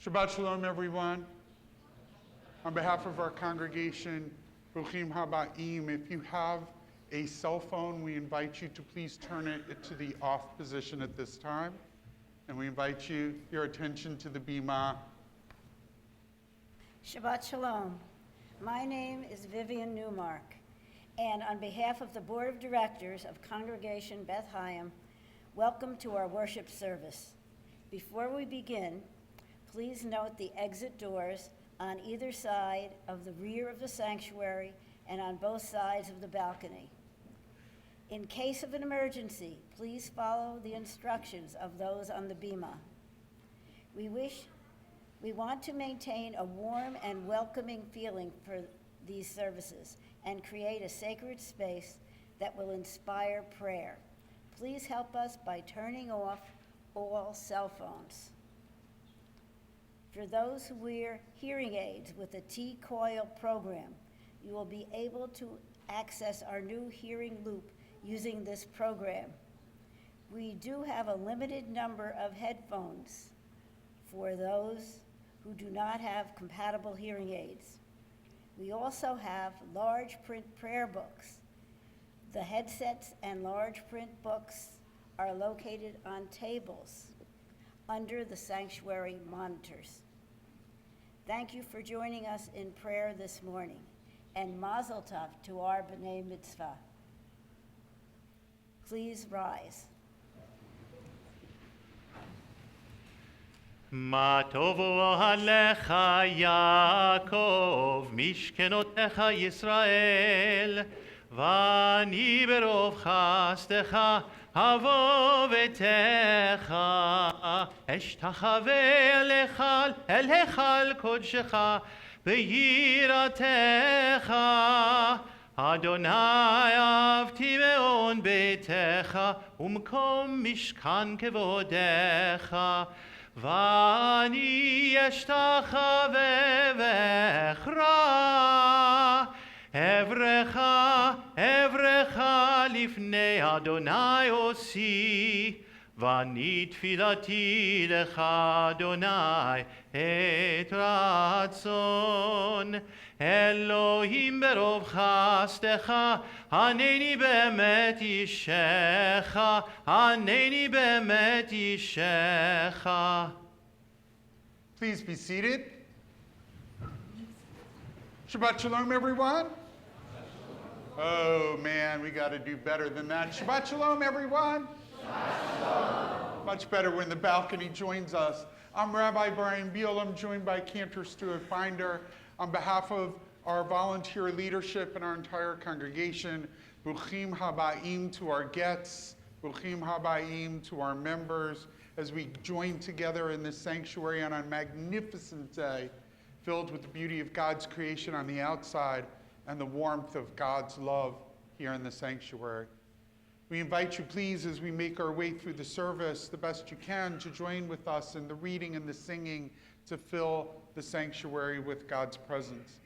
Shabbat Shalom, everyone. On behalf of our congregation, Bruchim Habaim, if you have a cell phone, we invite you to please turn it to the off position at this time. And we invite your attention to the Bima. Shabbat Shalom. My name is Vivian Newmark, and on behalf of the Board of Directors of Congregation BethChaim, welcome to our worship service. Before we begin, please note the exit doors on either side of the rear of the sanctuary and on both sides of the balcony. In case of an emergency, please follow the instructions of those on the Bima. We want to maintain a warm and welcoming feeling for these services and create a sacred space that will inspire prayer. Please help us by turning off all cell phones. For those who wear hearing aids with the T-coil program, you will be able to access our new hearing loop using this program. We do have a limited number of headphones for those who do not have compatible hearing aids. We also have large print prayer books. The headsets and large print books are located on tables under the sanctuary monitors. Thank you for joining us in prayer this morning, and Mazel Tov to our B'nai Mitzvah. Please rise. מה טובו עליך יעקב, משכנותיך ישראל, ואני ברוב חסדך אבוא ביתך, אשתחווה אל היכל קודשך ביראתך, אדוני אהבתי מאוד ביתך ומקום משכן כבודך, ואני אשתחווה ואכרע אברך לפני אדוני עושי, ואני תפילתי לך אדוני את רצון. אלוהים ברוב חסדך, הנני באמת אישך, הנני באמת אישך. Please be seated. Shabbat Shalom, everyone. Oh, man, we got to do better than that. Shabbat Shalom, everyone. Shabbat Shalom. Much better when the balcony joins us. I'm Rabbi Brian Beal. I'm joined by Cantor Stuart Binder. On behalf of our volunteer leadership and our entire congregation, Bruchim Habaim to our guests, Bruchim Habaim to our members, as we join together in this sanctuary on a magnificent day filled with the beauty of God's creation on the outside and the warmth of God's love here in the sanctuary. We invite you, please, as we make our way through the service the best you can, to join with us in the reading and the singing to fill the sanctuary with God's presence.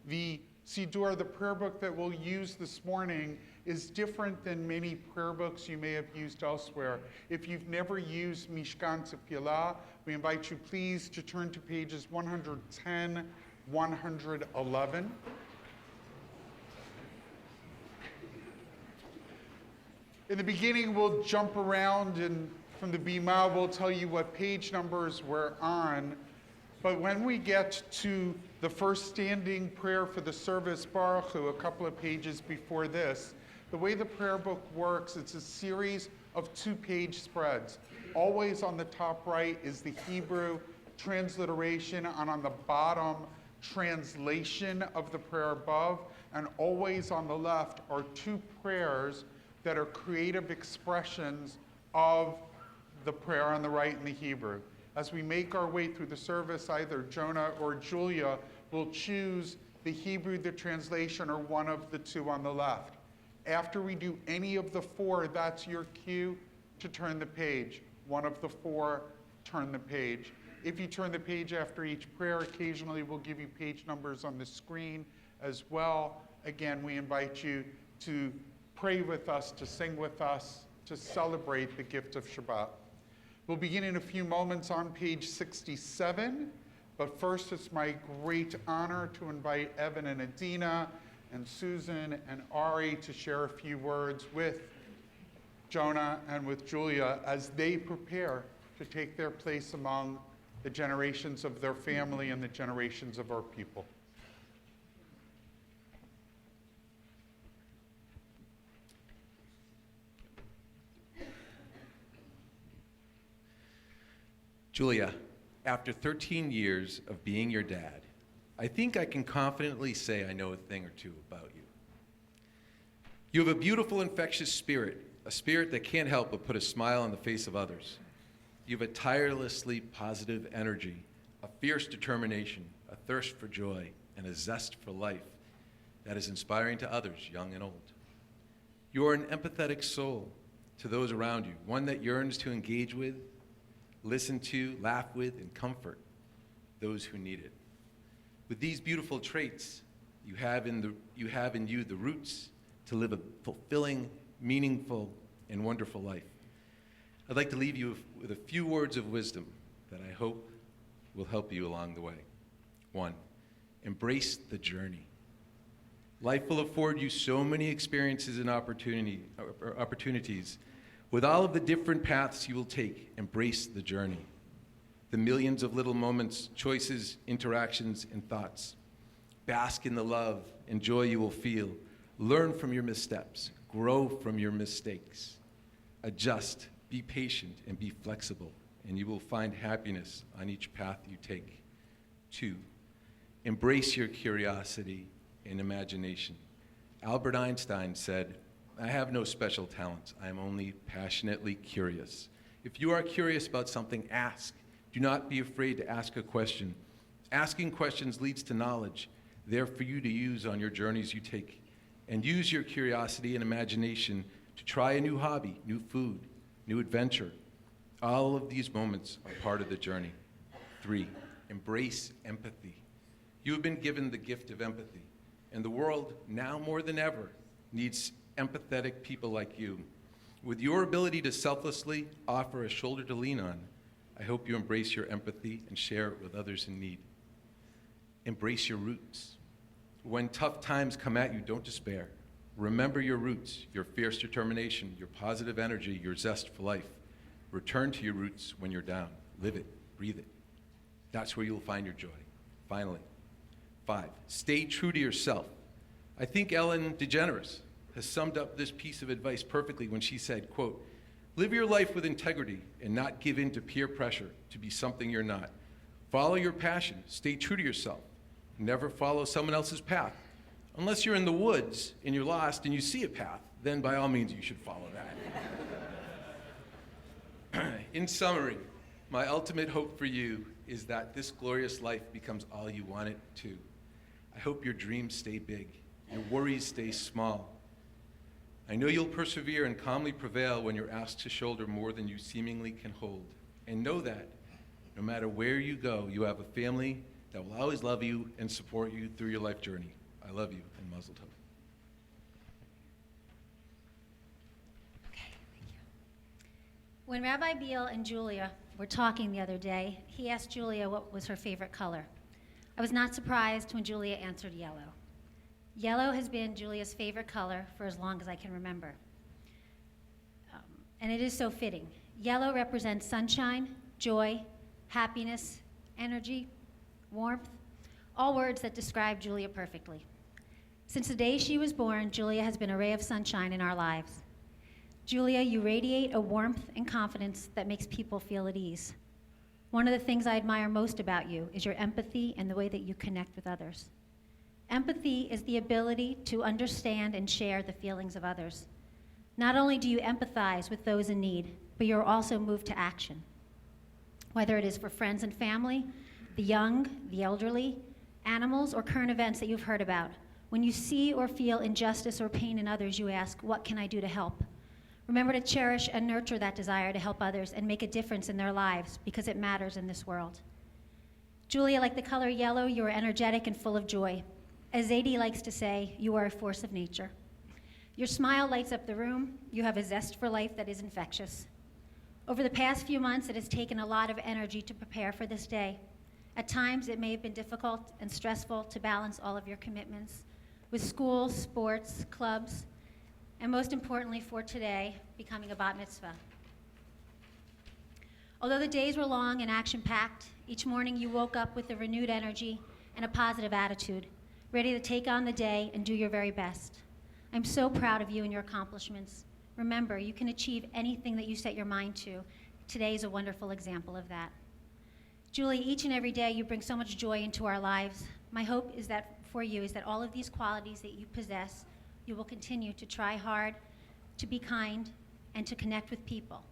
The Siddur, the prayer book that we'll use this morning, is different than many prayer books you may have used elsewhere. If you've never used Mishkan Tefillah, we invite you please to turn to pages 110, 111. In the beginning, we'll jump around, and from the Bima, we'll tell you what page numbers we're on. But when we get to the first standing prayer for the service, Baruch Hu, a couple of pages before this, the way the prayer book works, it's a series of 2-page spreads. Always on the top right is the Hebrew transliteration, and on the bottom, translation of the prayer above. And always on the left are 2 prayers that are creative expressions of the prayer on the right in the Hebrew. As we make our way through the service, either Jonah or Julia will choose the Hebrew, the translation, or one of the 2 on the left. After we do any of the 4, that's your cue to turn the page. One of the 4, turn the page. If you turn the page after each prayer, occasionally we'll give you page numbers on the screen as well. Again, we invite you to pray with us, to sing with us, to celebrate the gift of Shabbat. We'll begin in a few moments on page 67. But first, it's my great honor to invite Evan and Adina and Susan and Ari to share a few words with Jonah and with Julia as they prepare to take their place among the generations of their family and the generations of our people. Julia, after 13 years of being your dad, I think I can confidently say I know a thing or two about you. You have a beautiful, infectious spirit, a spirit that can't help but put a smile on the face of others. You have a tirelessly positive energy, a fierce determination, a thirst for joy, and a zest for life that is inspiring to others, young and old. You are an empathetic soul to those around you, one that yearns to engage with, listen to, laugh with, and comfort those who need it. With these beautiful traits, you have in you the roots to live a fulfilling, meaningful, and wonderful life. I'd like to leave you with a few words of wisdom that I hope will help you along the way. 1, embrace the journey. Life will afford you so many experiences and opportunities. With all of the different paths you will take, embrace the journey. The millions of little moments, choices, interactions, and thoughts. Bask in the love and joy you will feel. Learn from your missteps. Grow from your mistakes. Adjust, be patient, and be flexible, and you will find happiness on each path you take. 2, embrace your curiosity and imagination. Albert Einstein said, "I have no special talents. I am only passionately curious." If you are curious about something, ask. Do not be afraid to ask a question. Asking questions leads to knowledge, there for you to use on your journeys you take. And use your curiosity and imagination to try a new hobby, new food, new adventure. All of these moments are part of the journey. 3, embrace empathy. You have been given the gift of empathy, and the world, now more than ever, needs empathetic people like you. With your ability to selflessly offer a shoulder to lean on, I hope you embrace your empathy and share it with others in need. Embrace your roots. When tough times come at you, don't despair. Remember your roots, your fierce determination, your positive energy, your zest for life. Return to your roots when you're down. Live it, breathe it. That's where you'll find your joy. Finally, 5, stay true to yourself. I think Ellen DeGeneres has summed up this piece of advice perfectly when she said, quote, "Live your life with integrity and not give in to peer pressure to be something you're not. Follow your passion, stay true to yourself. Never follow someone else's path. Unless you're in the woods and you're lost and you see a path, then by all means you should follow that." In summary, my ultimate hope for you is that this glorious life becomes all you want it to. I hope your dreams stay big, your worries stay small. I know you'll persevere and calmly prevail when you're asked to shoulder more than you seemingly can hold. And know that no matter where you go, you have a family that will always love you and support you through your life journey. I love you, and Mazel Tov. When Rabbi Beal and Julia were talking the other day, he asked Julia what was her favorite color. I was not surprised when Julia answered yellow. Yellow has been Julia's favorite color for as long as I can remember. And it is so fitting. Yellow represents sunshine, joy, happiness, energy, warmth, all words that describe Julia perfectly. Since the day she was born, Julia has been a ray of sunshine in our lives. Julia, you radiate a warmth and confidence that makes people feel at ease. One of the things I admire most about you is your empathy and the way that you connect with others. Empathy is the ability to understand and share the feelings of others. Not only do you empathize with those in need, but you're also moved to action. Whether it is for friends and family, the young, the elderly, animals, or current events that you've heard about, when you see or feel injustice or pain in others, you ask, what can I do to help? Remember to cherish and nurture that desire to help others and make a difference in their lives because it matters in this world. Julia, like the color yellow, you are energetic and full of joy. As Zadie likes to say, you are a force of nature. Your smile lights up the room. You have a zest for life that is infectious. Over the past few months, it has taken a lot of energy to prepare for this day. At times, it may have been difficult and stressful to balance all of your commitments with school, sports, clubs, and most importantly for today, becoming a bat mitzvah. Although the days were long and action-packed, each morning you woke up with a renewed energy and a positive attitude, ready to take on the day and do your very best. I'm so proud of you and your accomplishments. Remember, you can achieve anything that you set your mind to. Today is a wonderful example of that. Julie, each and every day you bring so much joy into our lives. My hope is that for you is that all of these qualities that you possess, you will continue to try hard, to be kind, and to connect with people.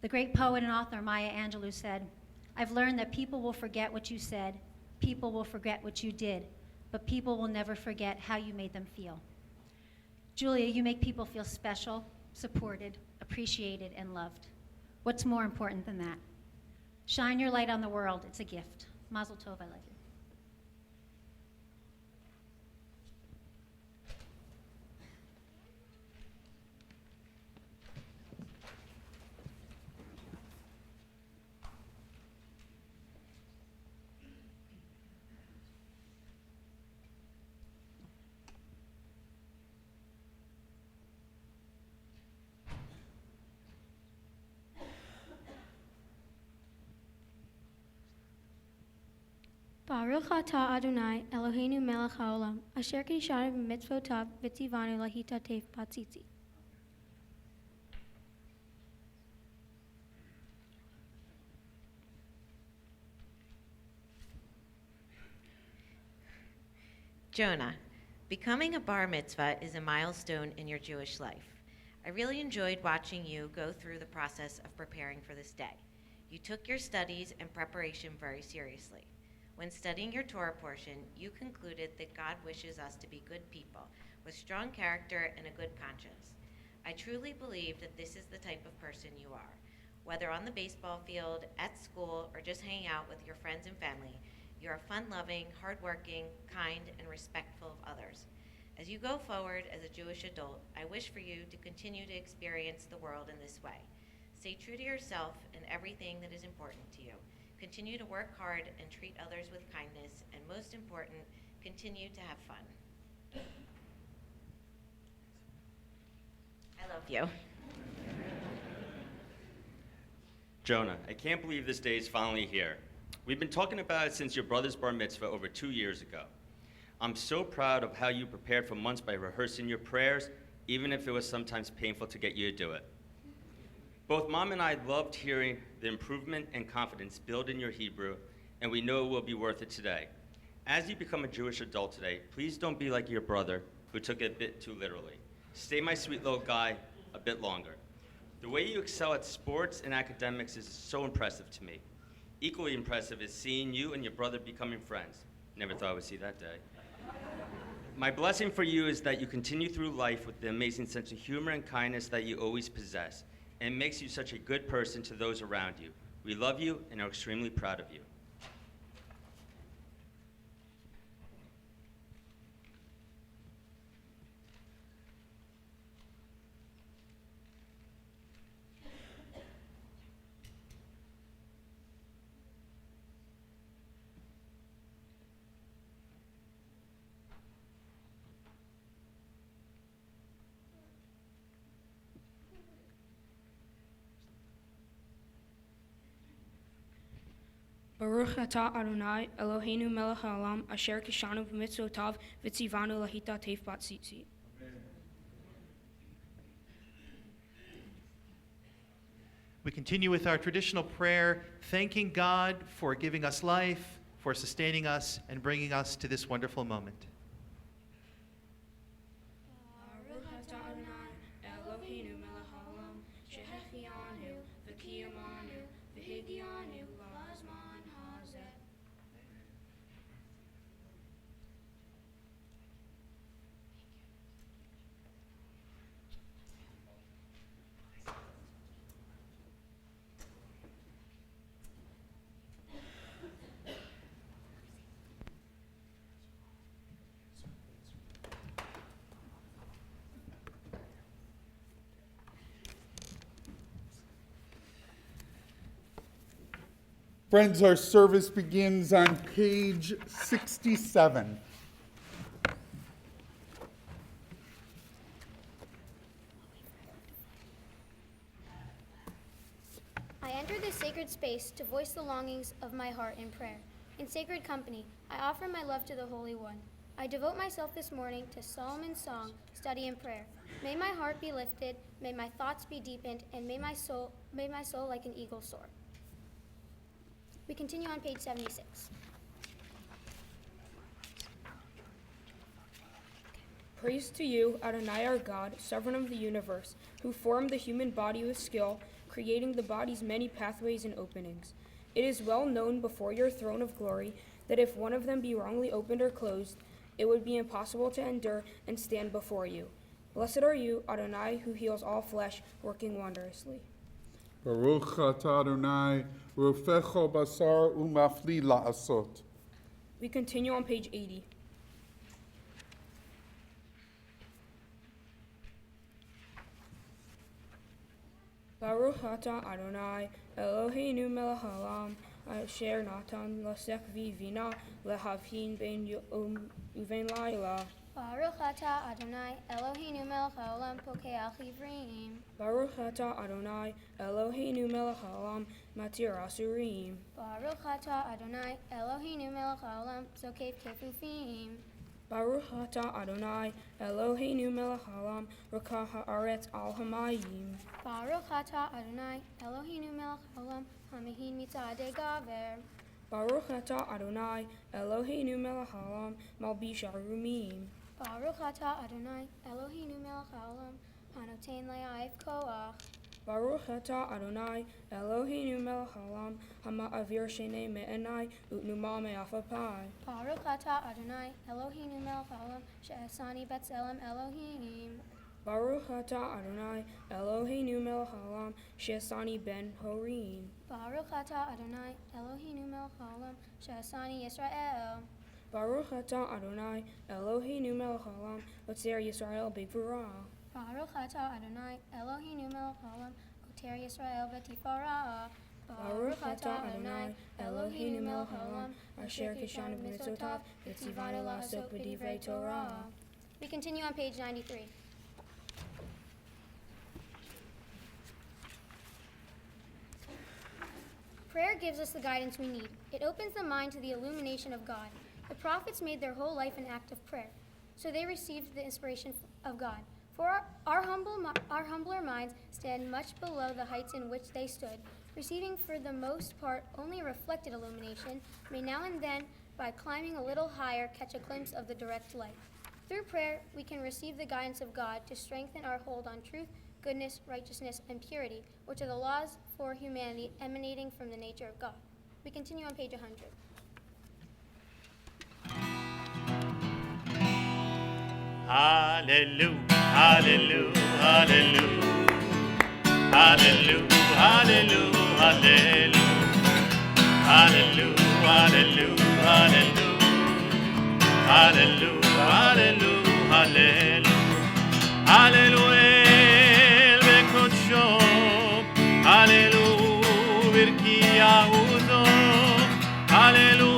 The great poet and author Maya Angelou said, "I've learned that people will forget what you said, people will forget what you did, but people will never forget how you made them feel." Julia, you make people feel special, supported, appreciated, and loved. What's more important than that? Shine your light on the world. It's a gift. Mazel tov, I love you. Baruch atah Adonai Eloheinu melech haolam, asher kishanu b'mitzvotav v'tzivanu lahitatef patzitzi. Jonah, becoming a bar mitzvah is a milestone in your Jewish life. I really enjoyed watching you go through the process of preparing for this day. You took your studies and preparation very seriously. When studying your Torah portion, you concluded that God wishes us to be good people with strong character and a good conscience. I truly believe that this is the type of person you are. Whether on the baseball field, at school, or just hanging out with your friends and family, you are fun-loving, hardworking, kind, and respectful of others. As you go forward as a Jewish adult, I wish for you to continue to experience the world in this way. Stay true to yourself and everything that is important to you. Continue to work hard and treat others with kindness, and most important, continue to have fun. I love you. Jonah, I can't believe this day is finally here. We've been talking about it since your brother's bar mitzvah over 2 years ago. I'm so proud of how you prepared for months by rehearsing your prayers, even if it was sometimes painful to get you to do it. Both Mom and I loved hearing the improvement and confidence built in your Hebrew, and we know it will be worth it today. As you become a Jewish adult today, please don't be like your brother, who took it a bit too literally. Stay my sweet little guy a bit longer. The way you excel at sports and academics is so impressive to me. Equally impressive is seeing you and your brother becoming friends. Never thought I would see that day. My blessing for you is that you continue through life with the amazing sense of humor and kindness that you always possess, and it makes you such a good person to those around you. We love you and are extremely proud of you. Baruch atah Adonai Eloheinu melech haolam asher kishanu b'mitzvotav v'tzivanu lahitatef batzitzi. We continue with our traditional prayer, thanking God for giving us life, for sustaining us, and bringing us to this wonderful moment. Baruch atah Adonai Eloheinu melech haolam shehechianu v'kiyamanu v'higianu lazman hazeh. Friends, our service begins on page 67. I enter this sacred space to voice the longings of my heart in prayer. In sacred company, I offer my love to the Holy One. I devote myself this morning to psalm and song, study and prayer. May my heart be lifted, may my thoughts be deepened, and may my soul like an eagle soar. We continue on page 76. Praise to you, Adonai our God, sovereign of the universe, who formed the human body with skill, creating the body's many pathways and openings. It is well known before your throne of glory that if one of them be wrongly opened or closed, it would be impossible to endure and stand before you. Blessed are you, Adonai, who heals all flesh, working wondrously. Baruch atah Adonai, rofecho basar umafli la'asot. We continue on page 80. Baruch atah Adonai, Eloheinu melech haolam, asher natan lasek vivina lehavhin ben yom uven laila. Baruch atah Adonai, Eloheinu melech haolam, pokeach ivrim. Baruch atah Adonai, Eloheinu melech haolam, matir asurim. Baruch atah Adonai, Eloheinu melech haolam, zokef kefufim. Baruch atah Adonai, Eloheinu melech haolam, rakah haaretz al hamayim. Baruch atah Adonai, Eloheinu melech haolam, hamahin mitzadei gaver. Baruch atah Adonai, Eloheinu melech haolam, malbish arumim. Baruch atah Adonai, Eloheinu melech haolam, hanoten le'aif koach. Baruch atah Adonai, Eloheinu melech haolam, hama'avir shenei me'enai, utnuma me'afapai. Baruch atah Adonai, Eloheinu melech haolam, she'asani b'tselem Elohim. Baruch atah Adonai, Eloheinu melech haolam, she'asani ben horim. Baruch atah Adonai, Eloheinu melech haolam, she'asani Yisrael. Baruch atah Adonai, Eloheinu melech haolam, otzer Yisrael b'gvurah. Baruch atah Adonai, Eloheinu melech haolam, oter Yisrael v'tifarah. Baruch atah Adonai, Eloheinu melech haolam, asher kishanu b'mitzvotav, v'tzivanu la'asok b'divrei Torah. We continue on page 93. Prayer gives us the guidance we need. It opens the mind to the illumination of God. The prophets made their whole life an act of prayer, so they received the inspiration of God. For our humbler minds stand much below the heights in which they stood, receiving for the most part only reflected illumination, may now and then, by climbing a little higher, catch a glimpse of the direct light. Through prayer, we can receive the guidance of God to strengthen our hold on truth, goodness, righteousness, and purity, which are the laws for humanity emanating from the nature of God. We continue on page 100. Hallelujah, hallelujah, hallelujah, hallelujah, hallelujah, hallelujah, hallelujah, hallelujah, hallelujah, hallelujah, hallelujah, hallelujah, hallelujah, bekodsho, hallelujah, birkiyahuzo, hallelujah.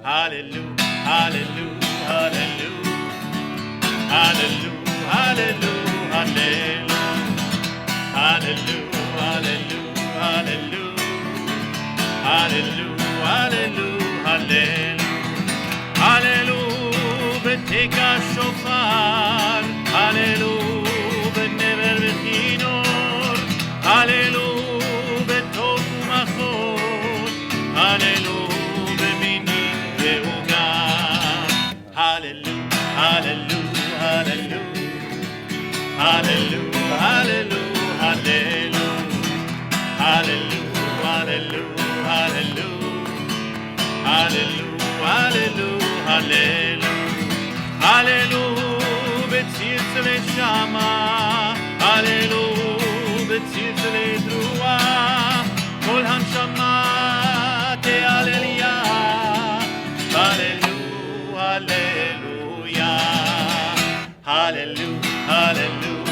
Hallelujah, hallelujah, hallelujah, hallelujah, hallelujah, hallelujah, hallelujah, hallelujah, hallelujah, hallelujah, hallelujah, hallelujah, beteka shofar, hallelujah, benever bechinor, hallelujah, betot umachot, hallelujah. Hallelujah, hallelujah, hallelujah, hallelujah, hallelujah, hallelujah, hallelujah, hallelujah, hallelujah, hallelujah, hallelujah, hallelujah, betzilzele shama, hallelujah, betzilzele drua, kol hanshama te'alelia, hallelujah. Hallelujah, hallelujah, hallelujah,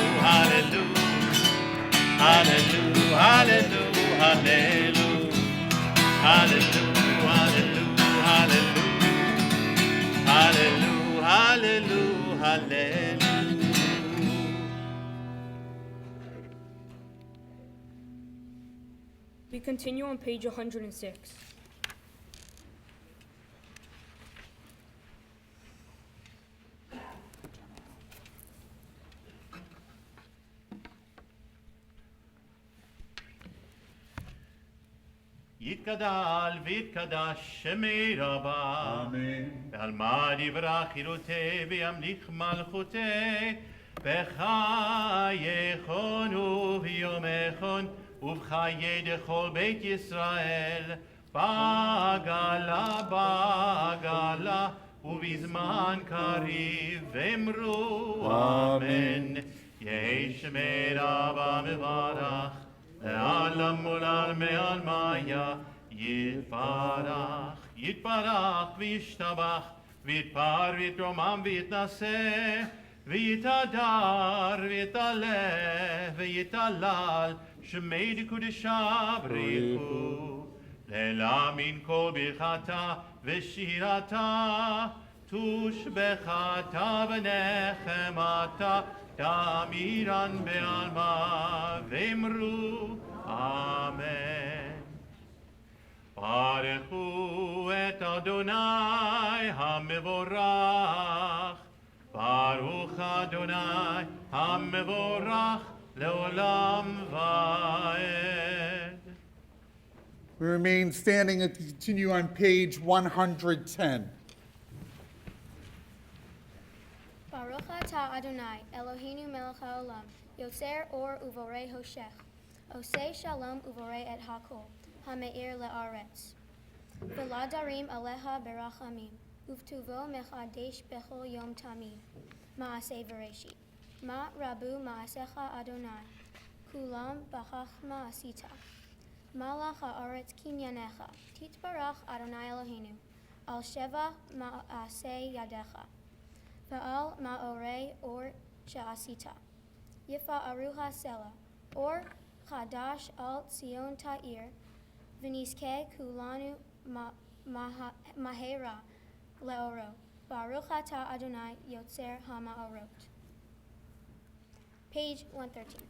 Hallelujah, hallelujah, hallelujah. Hallelujah, hallelujah, hallelujah. Hallelujah, hallelujah, hallelujah. We continue on page 106. יתגדל ויתקדש שמי רבה. Amen. ועלמד יברח חירותי וימליך מלכותי. בחייכון וביומכון ובחיי דכל בית ישראל. בעגלה בעגלה ובזמן קריב אמרו אמן. יהי שמי רבה מברך. לעלם ולעלמי עלמיה יתברך, יתברך וישתבח, ויתפאר ויתרומם ויתנשא, ויתהדר ויתעלה ויתהלל, שמי דקודשה בריחו. להאמין כל ברכתה ושירתה, תושבחתה ונחמתה, תמירן בעלמה ואמרו אמן. ברכו את אדוני המבורך, ברוך אדוני המבורך לעולם ועד. We remain standing and continue on page 110. Baruch atah Adonai, Eloheinu melech haolam, yotzer or uvorei hoshech, osei shalom uvorei et hakol, hameir le'aretz. V'ladarim aleha berachamim, uvtuvo mechadesh bechol yom tamid, ma'aseh v'reshit. Ma rabu ma'asecha Adonai, kulam b'chachma asita. Malach ha'aretz kinyanecha, titbarach Adonai Eloheinu, al sheva ma'aseh yadecha. Va'al ma'orei or sha'asita. Yifa aruha sela, or chadash al Tzion ta'ir, v'nizke kulanu mahera le'oro. Baruch atah Adonai yotzer ha'ma'orot. Page 113.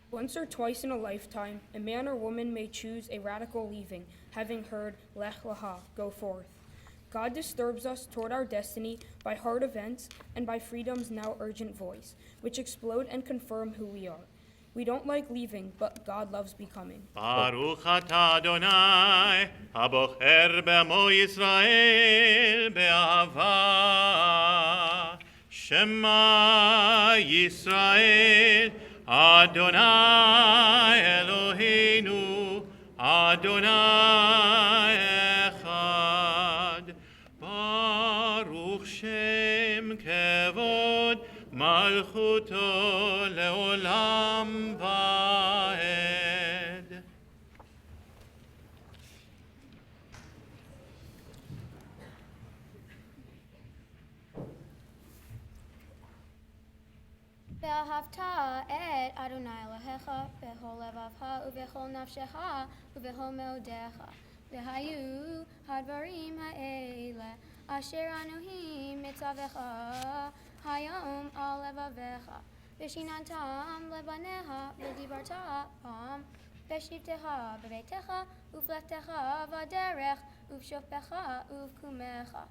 Once or twice in a lifetime, a man or woman may choose a radical leaving, having heard Lech Lecha, go forth. God disturbs us toward our destiny by hard events and by freedom's now urgent voice, which explode and confirm who we are. We don't like leaving, but God loves becoming. Baruch atah Adonai, abocher be'amo Yisrael be'ahava. Shema Yisrael, Adonai Eloheinu, Adonai Echad. Baruch Shem Kevod Malchuto Leolam Vaed. Ve'ahavta et Adonai Elohecha bechol levavcha uvechol nafshecha uvechol meodecha. Ve'hayu hadvarim ha'ele asher anuhim mitzavecha hayom al levavecha. Ve'shinantam lebaneha ve'dibarta bam ve'shivtecha bevetecha uflechtecha v'derech uvshofpecha uvkumecha.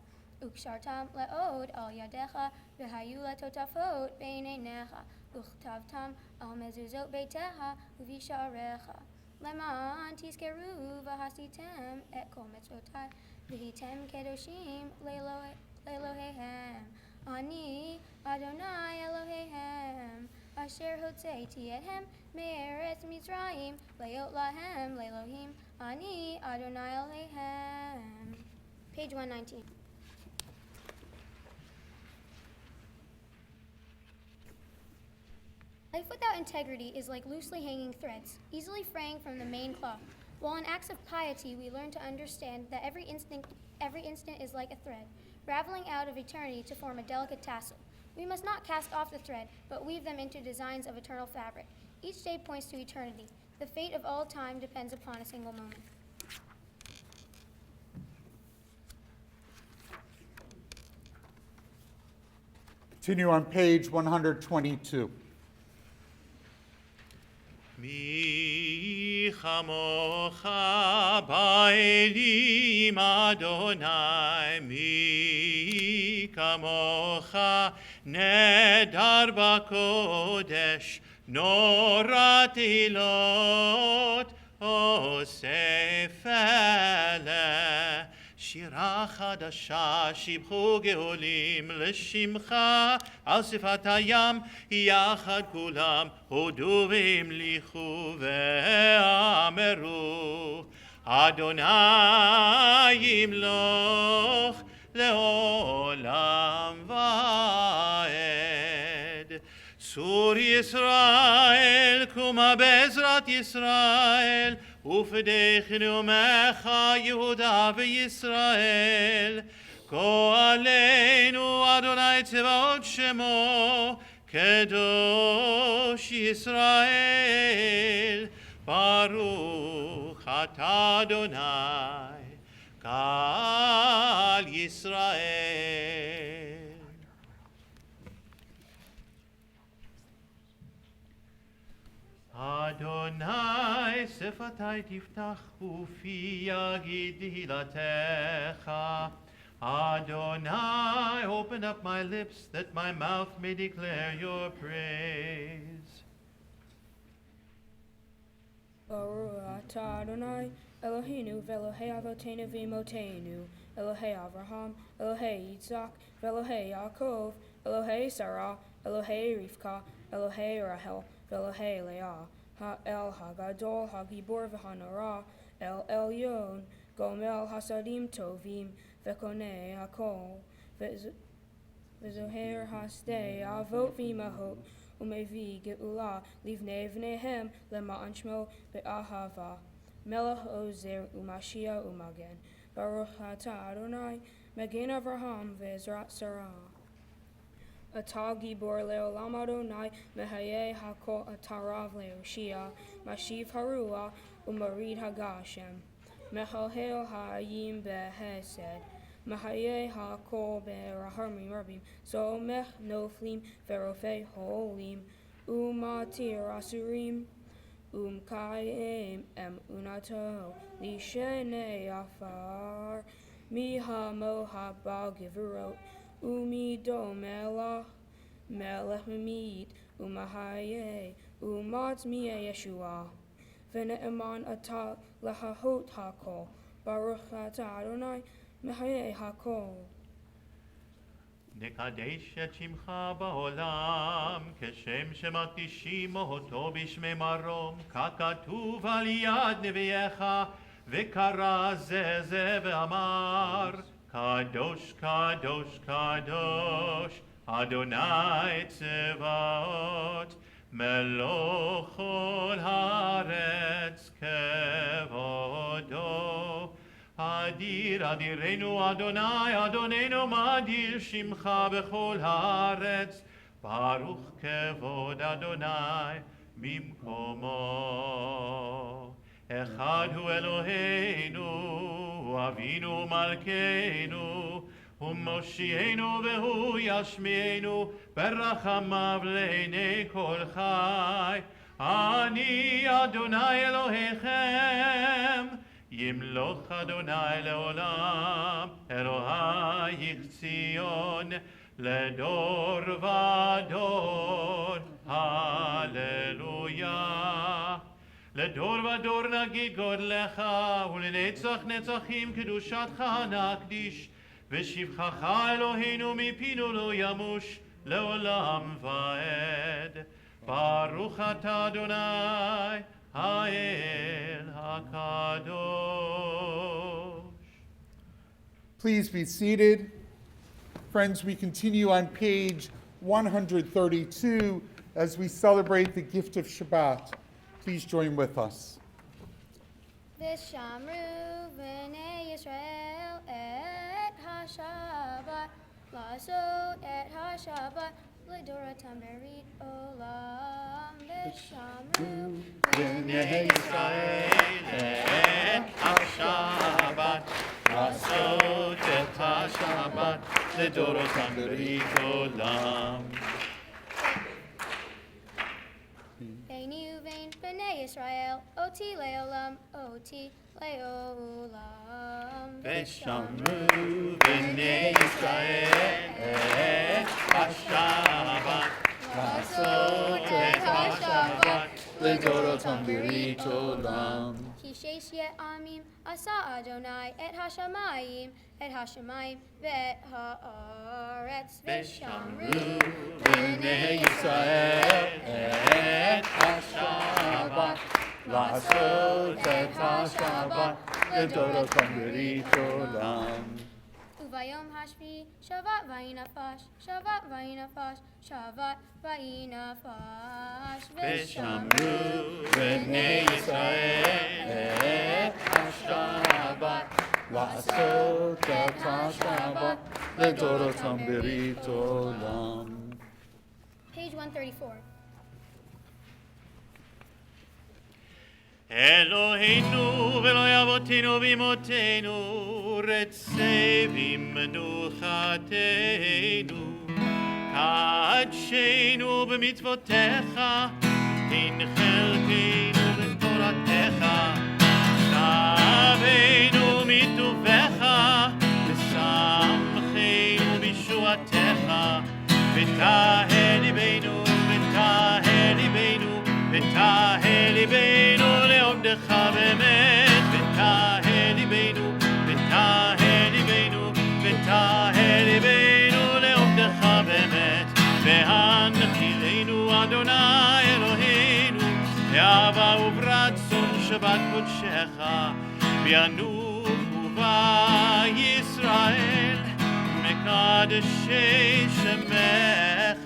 Ukshartam le'od al yadecha, v'hayu letotafot beineinecha, uchtavtam al mezuzot beiteha, uvisharecha. Leman tizkeru v'hasitem et kol mitzvotai, v'hitem kedoshim le'elohehem. Ani Adonai Elohehem, asher hotzeiti ethem me'eretz Mitzrayim, le'ot lahem le'elohim. Ani Adonai Elohehem. Page 119. Life without integrity is like loosely hanging threads, easily fraying from the main cloth. While in acts of piety we learn to understand that every instant is like a thread, raveling out of eternity to form a delicate tassel. We must not cast off the thread, but weave them into designs of eternal fabric. Each day points to eternity. The fate of all time depends upon a single moment. Continue on page 122. מי כמוך באלים אדוני, מי כמוך נדר בקודש, נורא תהילות עושה פלא. שירה חדשה שיבחו גאולים לשמך על שפת הים, יחד כולם הודו והמליכו ואמרו, אדוני ימלוך לעולם ועד. צור ישראל קומה בעזרת ישראל, ופדחנו ממך יהודה וישראל. גואלנו אדוני צבאות שמו, קדוש ישראל. ברוך אתה אדוני קהל ישראל. אדוני שפתי תפתח ופי יגיד תהילתך. Adonai, open up my lips that my mouth may declare your praise. Baruch atah Adonai, Eloheinu ve'Elohei Avotenu v'Imotenu, Elohei Avraham, Elohei Yitzhak, ve'Elohei Yaakov, Elohei Sarah, Elohei Rivka, Elohei Rahel, ve'Elohei Leah, Ha'el Hagadol, Hagibor v'Hanara, El Elyon, Gomel Hasadim Tovim, ve'Konei Hakol, ve'Zoher Hasdei, Avot v'Imahot, Umevi Geula, Livnei Vnehem, Lema'an Shmo, Be'ahava, Melech Ozer, Umashia, Umagen, Baruch atah Adonai, Magen Avraham, Ve'ezrat Sarah. Atah Gibor Le'olam Adonai, Mehayeh Hakol Atarav Le'oshia, Mashiv Harua, Umarid Hagashem, Mehalhel Ha'ayim Be'hesed, Mahayeh Hakol Be'rahamim Rabim, Somech Noflim Verofei Holim, Umatir Asurim, Kayim Em Unato, Lishene Afar, Mihamo Habal Giverot, Umido Melach, Melech Mimid, Umahaye, Umatz Mie Yeshua, Vene'eman Atah Lahahot Hakol, Baruch atah Adonai, Mehayeh Hakol. נקדש את שמך בעולם, כשם שמקדישים אותו בשמי מרום, ככתוב על יד נביאך, וקרא זה ואמר, קדוש קדוש קדוש, אדוני צבאות, מלוך כל הארץ כבודו. אדיר אדירנו אדוני, אדוננו מאדיר שמך בכל הארץ, ברוך כבוד אדוני במקומו. אחד הוא אלוהינו, אבינו מלכנו, הוא מושיענו והוא ישמיענו, ברחמיו לעיני כל חי. אני אדוני אלוהיכם, ימלוך אדוני לעולם, אלוהי ציון לדור ודור, הללויה. לדור ודור נגיד גודלך, ולנצח נצחים קדושתך נקדיש, ושבחך אלוהינו מפינו לא ימוש לעולם ועד. ברוך אתה אדוני האל הקדוש. Please be seated. Friends, we continue on page 132 as we celebrate the gift of Shabbat. Please join with us. V'shamru b'nei Yisrael et ha-Shabbat לעשות את השבת לדורותם ברית עולם, ושמרו בני ישראל את השבת, לעשות את השבת לדורותם ברית עולם. ביני ובין בני ישראל, אותי לעולם, אותי לעולם, ושמרו בני ישראל את השבת, לעשות את השבת לדורותם ברית עולם. כי שש ימים עשה אדוני את השמיים ואת הארץ, ושמרו בני ישראל את השבת, לעשות את השבת לדורותם ברית עולם. וביום השביעי שבת וינפש, שבת וינפש, שבת וינפש, ושמרו בני ישראל את השבת, לעשות את השבת לדורותם ברית עולם. Page 134. אלוהינו ואלוהי אבותינו ואמותינו, רצה במנוחתנו, קדשנו במצוותיך, תן חלקנו בתורתך, שבנו מטובך, ושמחנו בישועתך, ותהל ליבנו, ותהל ליבנו, ותהל ליבנו לעובדך באמת, ותהל ליבנו, ותהל ליבנו, ותהל ליבנו לעובדך באמת, והנחילנו אדוני אלוהינו, באהבה וברצון שבת קודשך, וינוחו בישראל מקדשי שמך,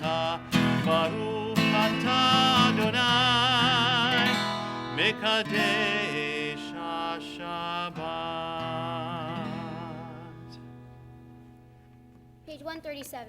ברוך אתה אדוני מקדש השבת. Page 137.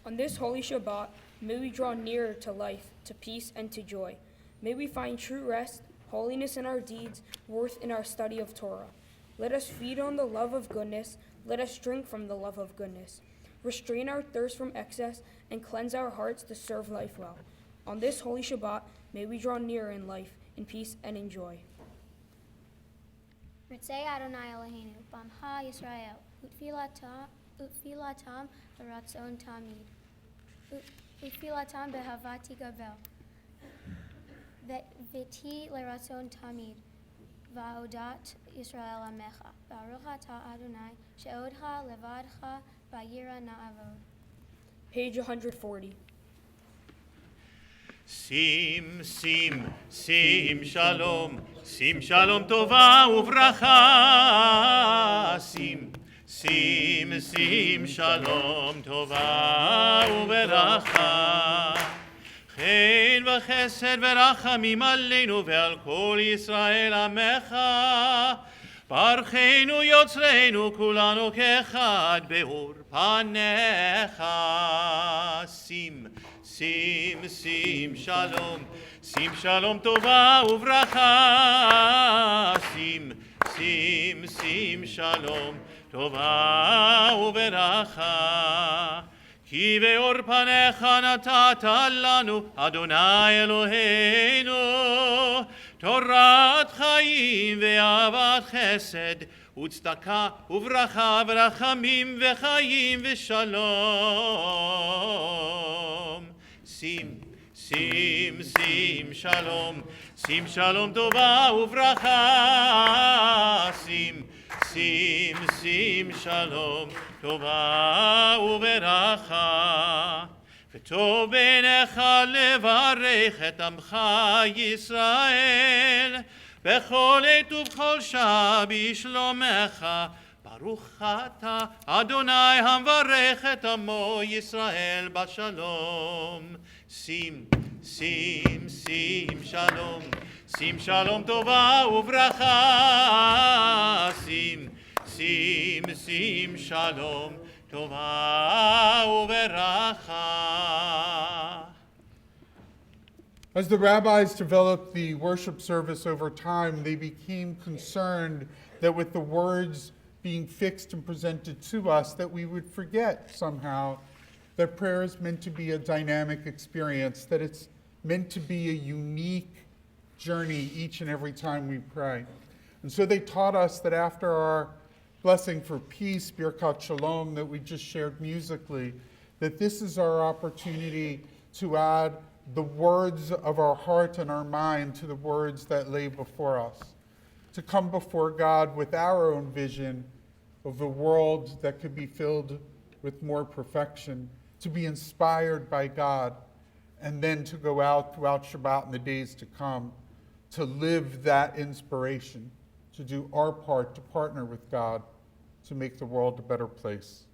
On this holy Shabbat, may we draw nearer to life, to peace, and to joy. May we find true rest, holiness in our deeds, worth in our study of Torah. Let us feed on the love of goodness. Let us drink from the love of goodness. Restrain our thirst from excess and cleanse our hearts to serve life well. On this holy Shabbat, may we draw nearer in life, in peace, and in joy. Ritzei Adonai Eloheinu, Bamha Yisrael, Utfilatam Baratzon Tamid, Utfilatam Behavati Gavel, Viti Leratzon Tamid, Va'odat Yisrael Amecha, Baruch Ata Adonai, She'odcha Levadcha, Vayira Na'avod. Page 140. שים, שים, שים שלום, שים שלום טובה וברכה. שים, שים, שים שלום טובה וברכה. חן וחסד ורחמים עלינו ועל כל ישראל עמך. ברכנו יוצרנו כולנו כאחד באור פניך. שים, שים, שים שלום, שים שלום טובה וברכה. שים, שים, שים שלום טובה וברכה. כי באור פניך נתת לנו, אדוני אלוהינו, תורת חיים ואהבת חסד וצדקה וברכה ורחמים וחיים ושלום. שים, שים, שים שלום, שים שלום טובה וברכה. שים, שים, שים שלום טובה וברכה. וטוב בעיניך לברך את עמך ישראל בכל עת ובכל שעה בשלומך. ברוך אתה אדוני המברך את עמו ישראל בשלום. שים, שים, שים שלום, שים שלום טובה וברכה. שים, sim sim shalom tova uveracha. As the rabbis developed the worship service over time, they became concerned that with the words being fixed and presented to us, that we would forget somehow that prayer is meant to be a dynamic experience, that it's meant to be a unique journey each and every time we pray. And so they taught us that after our blessing for peace, Birkat Shalom, that we just shared musically, that this is our opportunity to add the words of our heart and our mind to the words that lay before us, to come before God with our own vision of a world that could be filled with more perfection, to be inspired by God, and then to go out throughout Shabbat and the days to come, to live that inspiration, to do our part, to partner with God, to make the world a better place.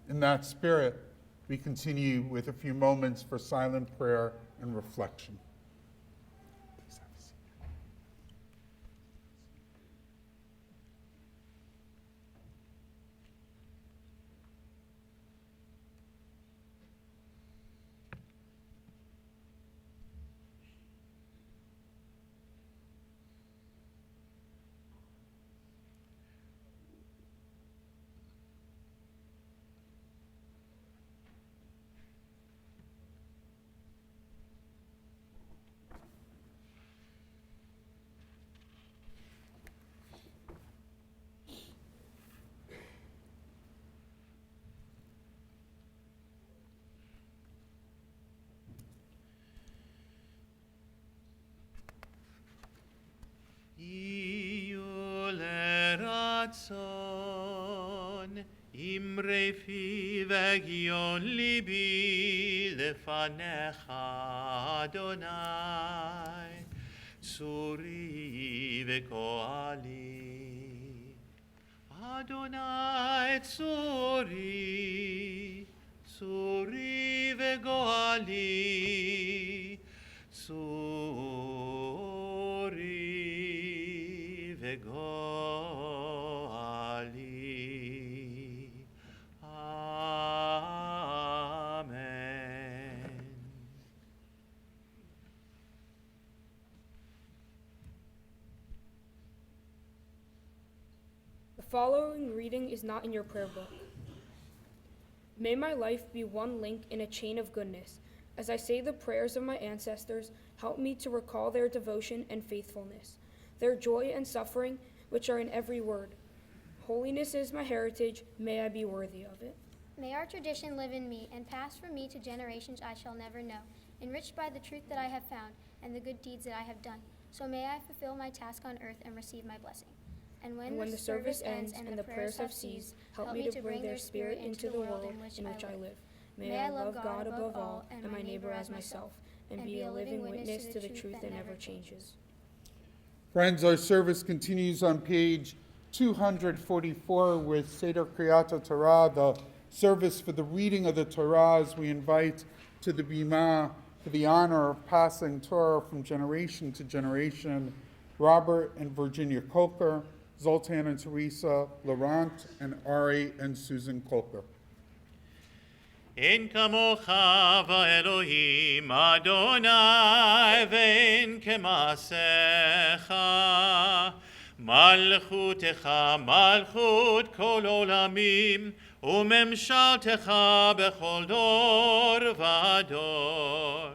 In that spirit, we continue with a few moments for silent prayer and reflection. Ratzon imre fi vegion libi lefanecha Adonai tsuri vekoali Adonai tsuri vegoali tsuri vegoali. Amen. The following reading is not in your prayer book. May my life be one link in a chain of goodness. As I say the prayers of my ancestors, help me to recall their devotion and faithfulness, their joy and suffering, which are in every word. Holiness is my heritage, may I be worthy of it. May our tradition live in me and pass from me to generations I shall never know, enriched by the truth that I have found and the good deeds that I have done. So may I fulfill my task on earth and receive my blessing. And when the service ends and the prayers have ceased, help me to bring their spirit into the world in which I live. May I love God above all and my neighbor as myself, and be a living witness to the truth that never changes. Friends, our service continues on page 244 with Seder Kriyat Torah, the service for the reading of the Torah, as we invite to the Bima for the honor of passing Torah from generation to generation, Robert and Virginia Kolker, Zoltan and Teresa Laurent, and Ari and Susan Kolker. אין כמוך ואלוהים אדוני ואין כמעשיך מלכותך מלכות כל עולמים וממשלתך בכל דור ודור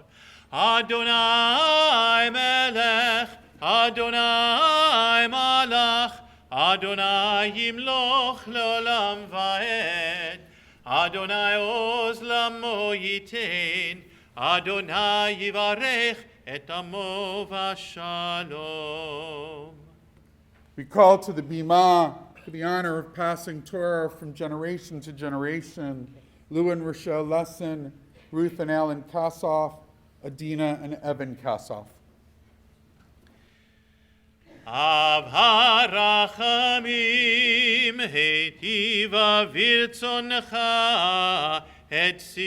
אדוני מלך אדוני מלך אדוני ימלוך לעולם ועד Adonai oz lamo yitin, Adonai yivarech et amo v'shalom. We call to the Bima for the honor of passing Torah from generation to generation, Lou and Rochelle Lesson, Ruth and Alan Kassoff, Adina and Evan Kassoff. Av harachamim heitiva virtzoncha et Sion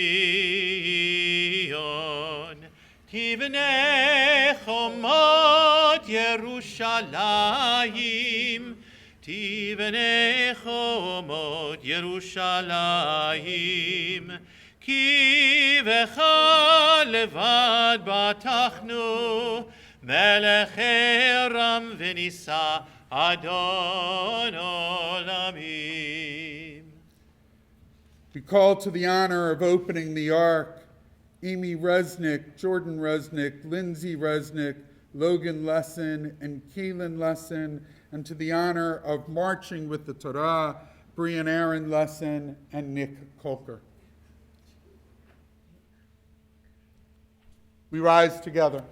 tivnei chomot Yerushalayim תבנה חומות ירושלים, כי בך לבד בטחנו, מלך רם ונישא, אדון עולמים. We call to the honor of opening the Ark Amy Resnick, Jordan Resnick, Lindsay Resnick, Logan Lesson, and Keelan Lesson, and to the honor of marching with the Torah, Brian Aaron Lesson and Nick Kolker. We rise together.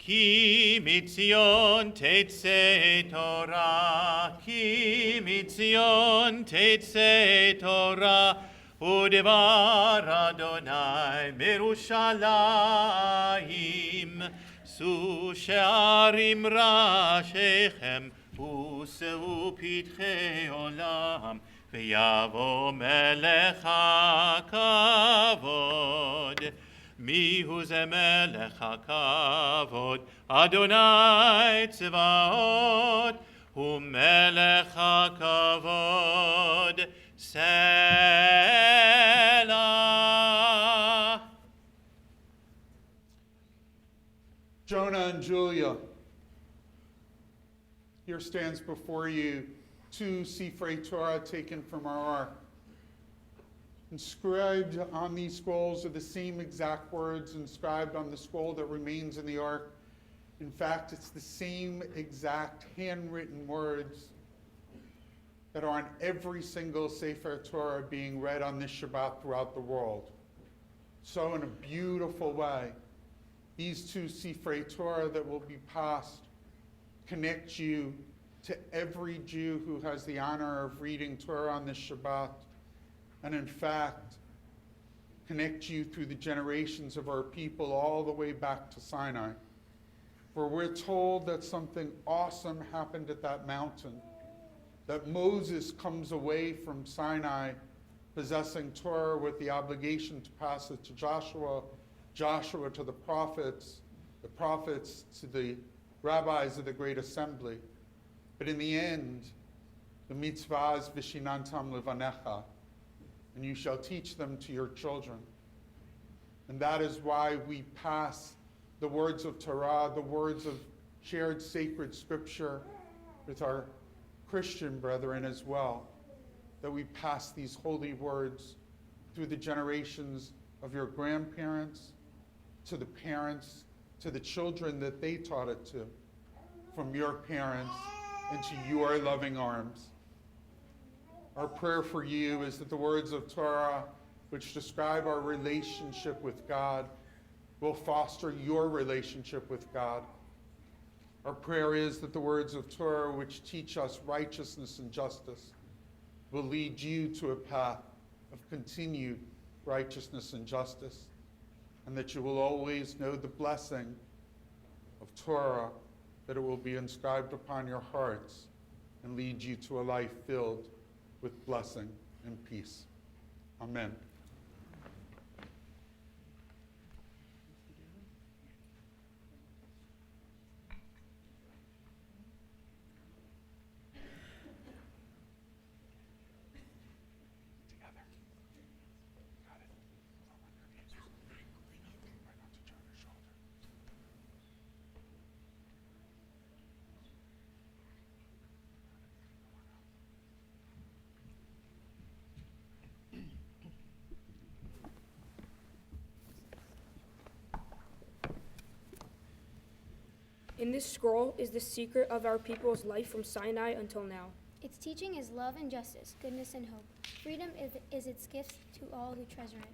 כי מציון תצא תורה, כי מציון תצא תורה, ודבר אדוני מירושלים. שאו שערים ראשיכם, ושאו פתחי עולם, ויבוא מלך הכבוד. מיהו זה מלך הכבוד? אדוני צבאות, הוא מלך הכבוד. סלע. Jonah and Julia, here stands before you two Sifrei Torah taken from our ark. Inscribed on these scrolls are the same exact words inscribed on the scroll that remains in the ark. In fact, it's the same exact handwritten words that are on every single Sefer Torah being read on this Shabbat throughout the world. So in a beautiful way, these two Sifrei Torah that will be passed connect you to every Jew who has the honor of reading Torah on this Shabbat, and in fact, connect you through the generations of our people all the way back to Sinai. For we're told that something awesome happened at that mountain, that Moses comes away from Sinai possessing Torah with the obligation to pass it to Joshua, Joshua to the prophets to the rabbis of the Great Assembly. But in the end, the mitzvah is vishinantam levanecha, and you shall teach them to your children. And that is why we pass the words of Torah, the words of shared sacred scripture with our Christian brethren as well, that we pass these holy words through the generations of your grandparents, to the parents, to the children that they taught it to, from your parents into your loving arms. Our prayer for you is that the words of Torah, which describe our relationship with God, will foster your relationship with God. Our prayer is that the words of Torah, which teach us righteousness and justice, will lead you to a path of continued righteousness and justice, and that you will always know the blessing of Torah, that it will be inscribed upon your hearts and lead you to a life filled with blessing and peace. Amen. In this scroll is the secret of our people's life from Sinai until now. Its teaching is love and justice, goodness and hope. Freedom is its gift to all who treasure it.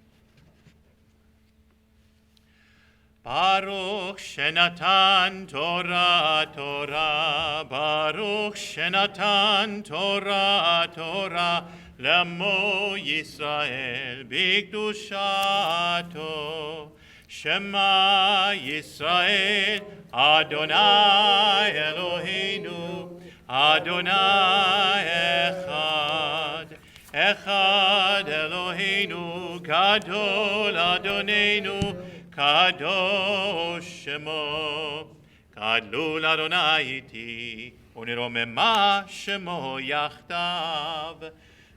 Baruch Shenatan Torah Torah, Baruch Shenatan Torah Torah, Lamo Yisrael Bikdushato. Shema Yisrael, Adonai Eloheinu, Adonai Echad. Echad Eloheinu, Gadol Adonenu, Kadosh Shemo. Gadlul Adonai iti, Uniromema Shemo Yachtav.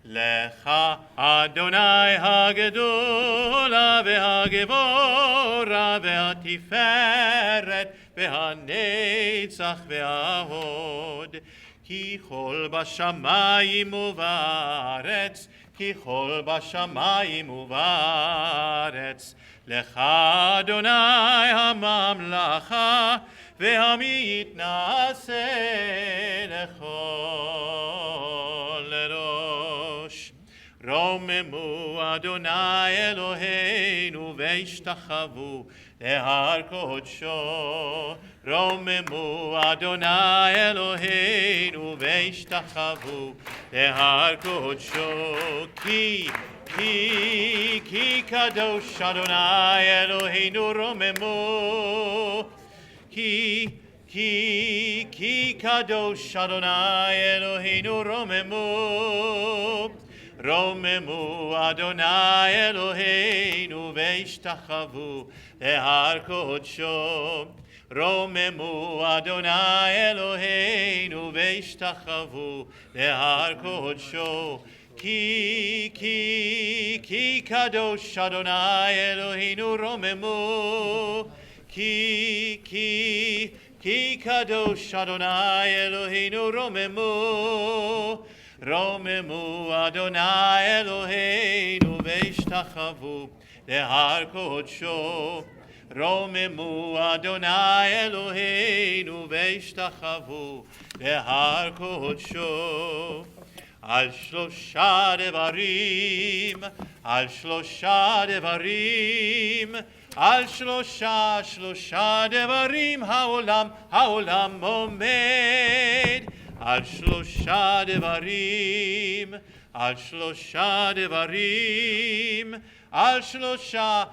Lecha Adonai Hagedola veHagevora veHatiferet veHanetzach veHahod. Ki chol bashamayim uvaretz, ki chol bashamayim uvaretz. Lecha Adonai hamamlacha veHamitnaseh lechol erosh. Romemu Adonai Eloheinu veishtachavu lehar kodsho. Romemu Adonai Eloheinu veishtachavu lehar kodsho. Ki kadosh Adonai Eloheinu romemu. Ki kadosh Adonai Eloheinu romemu. Romemu Adonai Eloheinu veishtachavu lehar kodsho. Romemu Adonai Eloheinu veishtachavu lehar kodsho. Ki kadosh Adonai Eloheinu romemu. Ki kadosh Adonai Eloheinu romemu. Romemu Adonai Eloheinu veishtachavu lehar kodsho. Romemu Adonai Eloheinu veishtachavu lehar kodsho. Al shlosha devarim, al shlosha devarim, al shlosha devarim haolam omed. Al shlosha devarim, al shlosha devarim, al shlosha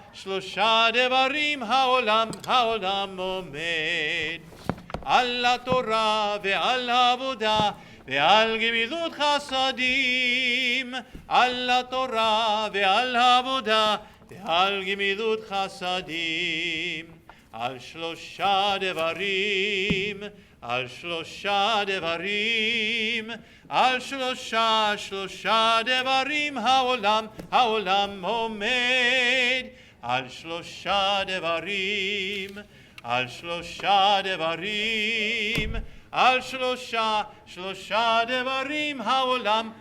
devarim haolam omed. Al Torah ve'al avodah ve'al gemilut chasadim. Al Torah ve'al avodah ve'al gemilut chasadim. Al shlosha devarim, al shlosha devarim, al shlosha devarim haolam omed. Al shlosha devarim, al shlosha devarim, al shlosha devarim haolam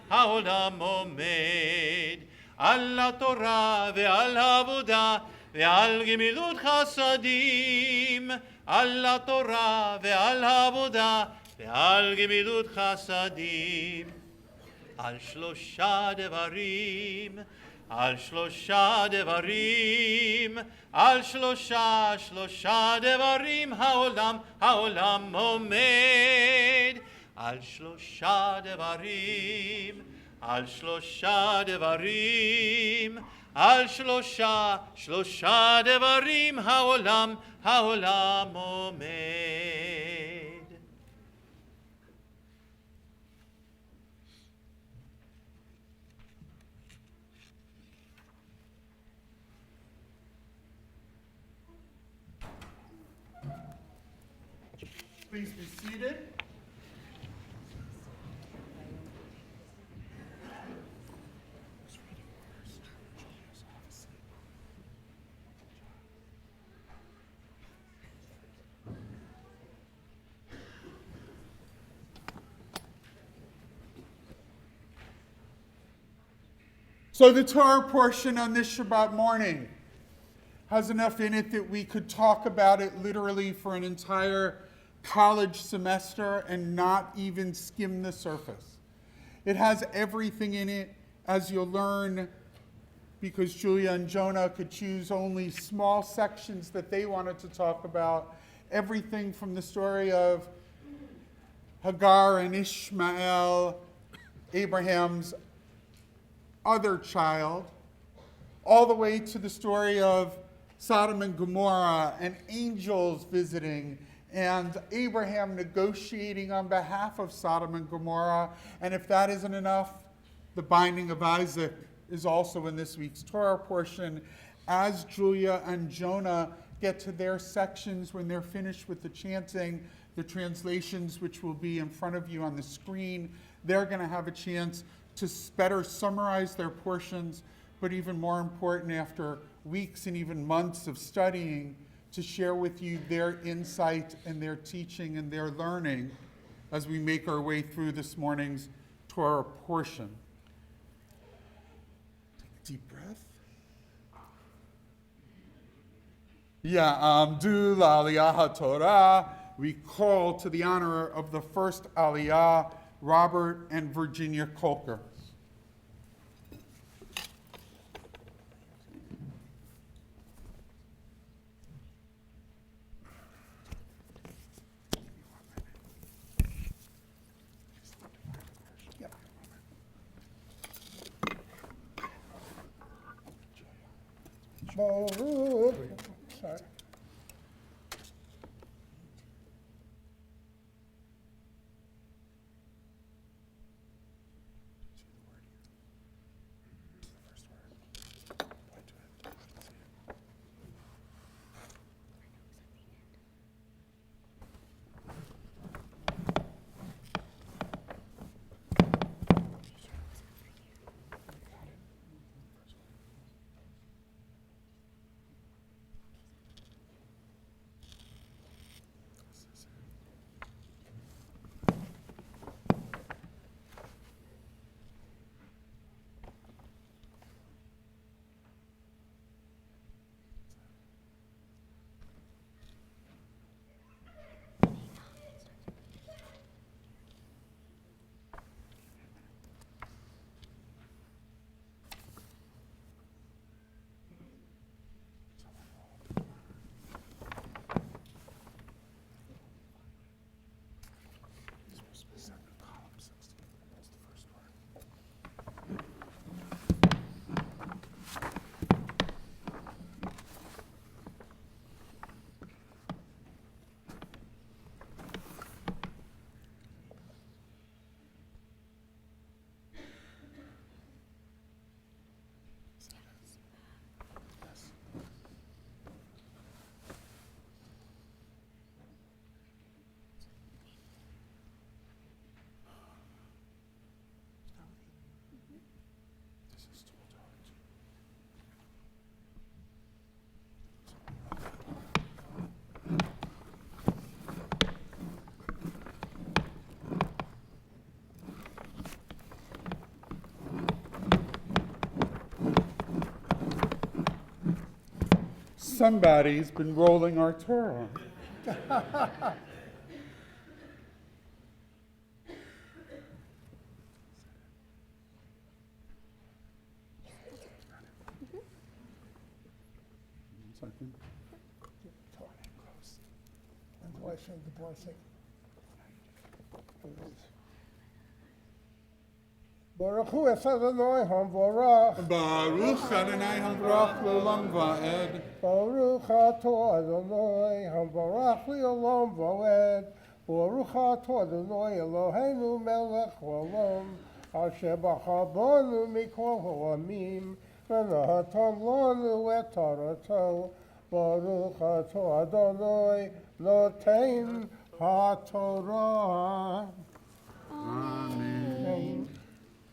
omed. Al Torah ve'al avodah ve'al gemilut chasadim. Al Torah ve'al avodah ve'al gemilut chasadim. Al shlosha devarim, al shlosha devarim, al shlosha devarim haolam omed. Al shlosha devarim, al shlosha devarim, al shlosha devarim haolam omed. Please be seated. So the Torah portion on this Shabbat morning has enough in it that we could talk about it literally for an entire college semester and not even skim the surface. It has everything in it, as you'll learn, because Julia and Jonah could choose only small sections that they wanted to talk about. Everything from the story of Hagar and Ishmael, Abraham's other child, all the way to the story of Sodom and Gomorrah and angels visiting and Abraham negotiating on behalf of Sodom and Gomorrah. And if that isn't enough, The binding of Isaac is also in this week's Torah portion. As Julia and Jonah get to their sections, when they're finished with the chanting, the translations, which will be in front of you on the screen, they're going to have a chance to better summarize their portions, but even more important, after weeks and even months of studying, to share with you their insight and their teaching and their learning as we make our way through this morning's Torah portion. Take a deep breath. Ya'amdu la'aliyah ha'torah. We call to the honor of the first Aliyah, Robert and Virginia Kolker. Baruch. Sorry. Somebody's been rolling our Torah. Second. And do I say the blessing? Baruch hu es Adonai hamvorach. Baruch Adonai hamvorach l'olam va'ed. Baruch ato Adonai hamvorach li'olam va'ed. Baruch ato Adonai Eloheinu melech olam. Asher b'cha banu mikol ha'amim. V'natan lanu et tarato. Baruch ato Adonai noten ha'torah. Amen.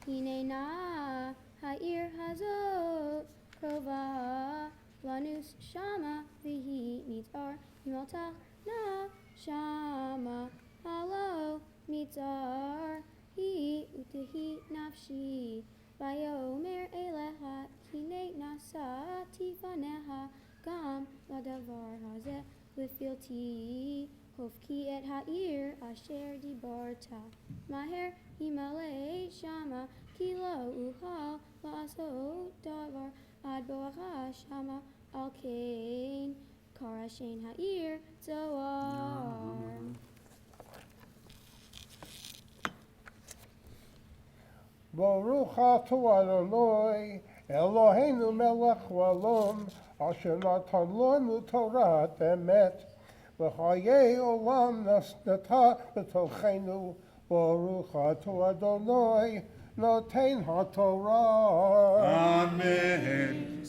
Hinena ha'ir hazot krova lanus shama v'hi mitzar mimaltach na shama halo mitzar hi utehi nafshi vayomer eleha hine nasa tifaneha gam ladavar hazeh lefilti hofki et ha'ir asher dibarta maher himale shama kilo uhal la'asot davar ad boacha shama al kain karashen ha'ir zoar. Baruch ato Adonai Eloheinu melech olam asher natan lanu Torah emet v'chayei olam nasnata b'tochenu. Baruch ato Adonai noten HaTorah. Amen.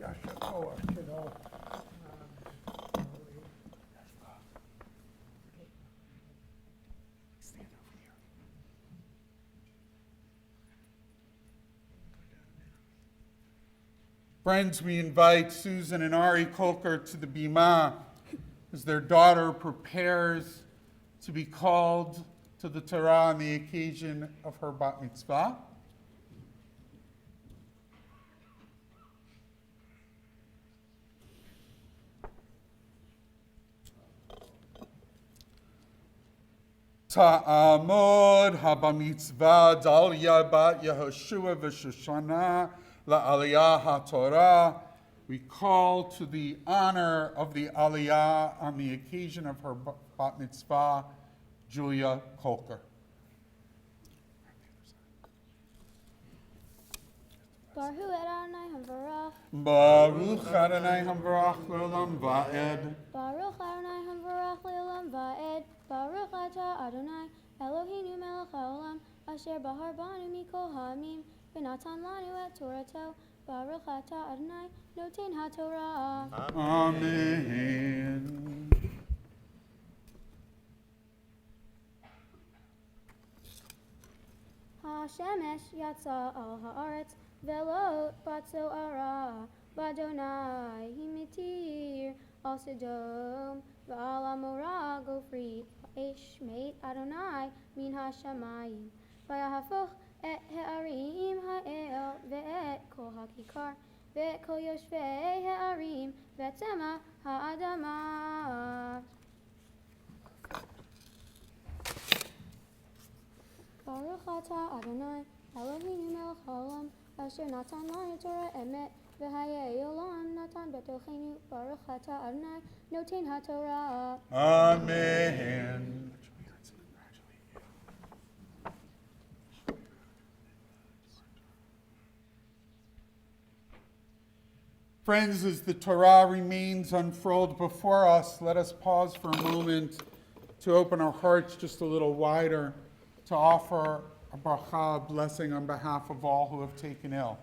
Yasher Koach, you know. Friends, we invite Susan and Ari Kolker to the Bima as their daughter prepares to be called to the Torah on the occasion of her bat mitzvah. Ta'amod haba mitzvah Dalia bat Yehoshua v'Shoshana la'aliyah haTorah. We call to the honor of the Aliyah on the occasion of her bat mitzvah, Julia Kolker. Baruch Adonai Hamvarach. Baruch Adonai Hamvarach Le'olam Va'ed. Baruch Adonai Hamvarach Le'olam Va'ed. Baruch Atah Adonai Eloheinu Melech HaOlam Asher Bahar Banu Mikol Ha'amim V'natan Lanu Et Torato. Baruch Atah Adonai Noten HaTorah. Amen. HaShemesh Yatsa Al Haaretz Velo Batso Ara Badonai Himitir Al Sodom V'al Amorah Gofri Esh Meit Adonai Min HaShamayim Vayahafoch Et Ha'arim Ha'el Ve'et Kol HaKikar Ve'et Kol Yoshvei Ha'arim Ve'et Tzemach Ha'adamah. Baruch Atah Adonai Eloheinu Melech HaOlam Asher Natan Lanu Torah Emet V'Hayei Olam Natan Betochenu. Baruch Atah Adonai Noten HaTorah. Amen. Friends, as the Torah remains unfurled before us, let us pause for a moment to open our hearts just a little wider, to offer a bracha, a blessing on behalf of all who have taken ill.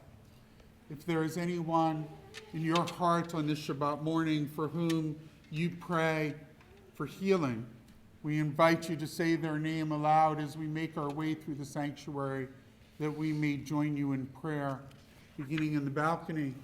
If there is anyone in your heart on this Shabbat morning for whom you pray for healing, we invite you to say their name aloud as we make our way through the sanctuary, that we may join you in prayer, beginning in the balcony.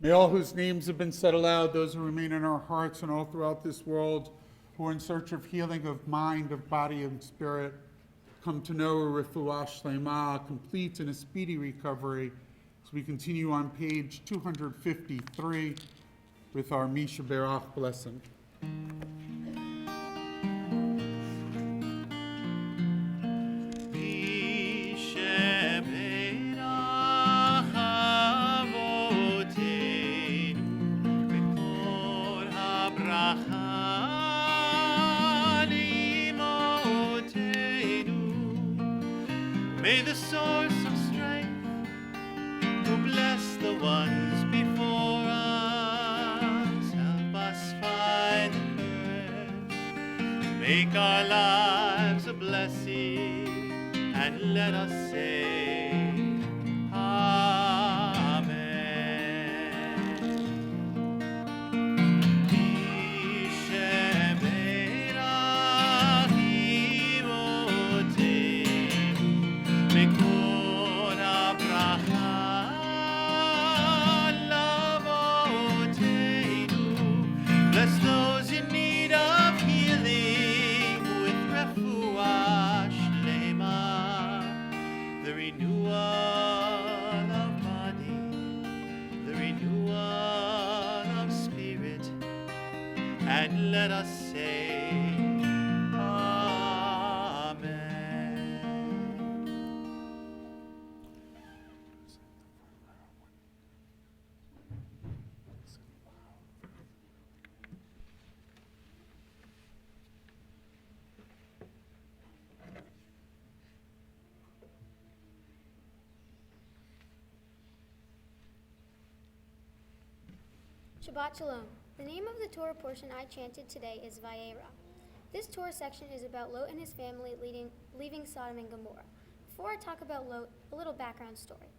May all whose names have been said aloud, those who remain in our hearts and all throughout this world, who are in search of healing of mind, of body, and spirit, come to know a refuah shlema, a complete and a speedy recovery. As we continue on page 253 with our Misha Berach blessing. May the source of strength, who bless the ones before us, help us find the courage to make our lives a blessing, and let us say, bless those in need of healing with refuah shlema, the renewal of body, the renewal of spirit, and let us say, Amen. Shabbat Shalom. The name of the Torah portion I chanted today is Vayera. This Torah section is about Lot and his family leaving Sodom and Gomorrah. Before I talk about Lot, a little background story.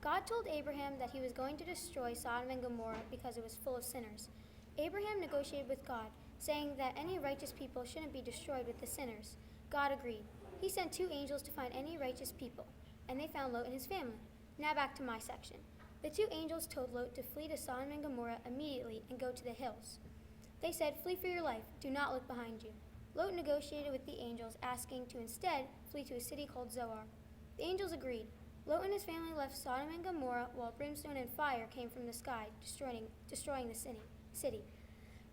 God told Abraham that he was going to destroy Sodom and Gomorrah because it was full of sinners. Abraham negotiated with God, saying that any righteous people shouldn't be destroyed with the sinners. God agreed. He sent 2 angels to find any righteous people, and they found Lot and his family. Now back to my section. The 2 angels told Lot to flee to Sodom and Gomorrah immediately and go to the hills. They said, "Flee for your life. Do not look behind you." Lot negotiated with the angels, asking to instead flee to a city called Zoar. The angels agreed. Lot and his family left Sodom and Gomorrah while brimstone and fire came from the sky, destroying the city.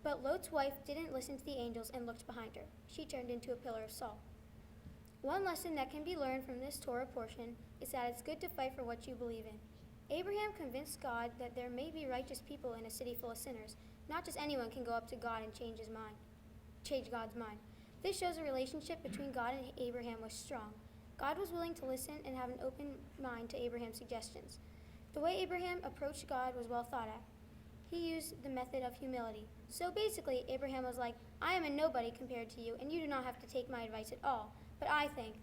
But Lot's wife didn't listen to the angels and looked behind her. She turned into a pillar of salt. One lesson that can be learned from this Torah portion is that it's good to fight for what you believe in. Abraham convinced God that there may be righteous people in a city full of sinners. Not just anyone can go up to God and change God's mind. This shows a relationship between God and Abraham was strong. God was willing to listen and have an open mind to Abraham's suggestions. The way Abraham approached God was well thought out. He used the method of humility. So basically, Abraham was like, "I am a nobody compared to you, and you do not have to take my advice at all, but I think."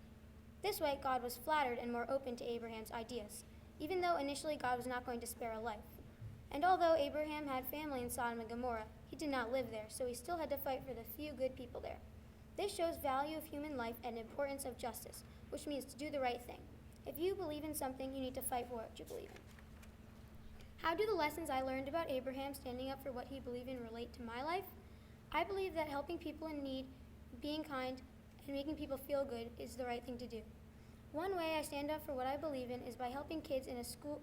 This way, God was flattered and more open to Abraham's ideas, even though initially God was not going to spare a life. And although Abraham had family in Sodom and Gomorrah, he did not live there, so he still had to fight for the few good people there. This shows value of human life and importance of justice, which means to do the right thing. If you believe in something, you need to fight for what you believe in. How do the lessons I learned about Abraham standing up for what he believed in relate to my life? I believe that helping people in need, being kind, and making people feel good is the right thing to do. One way I stand up for what I believe in is by helping kids in school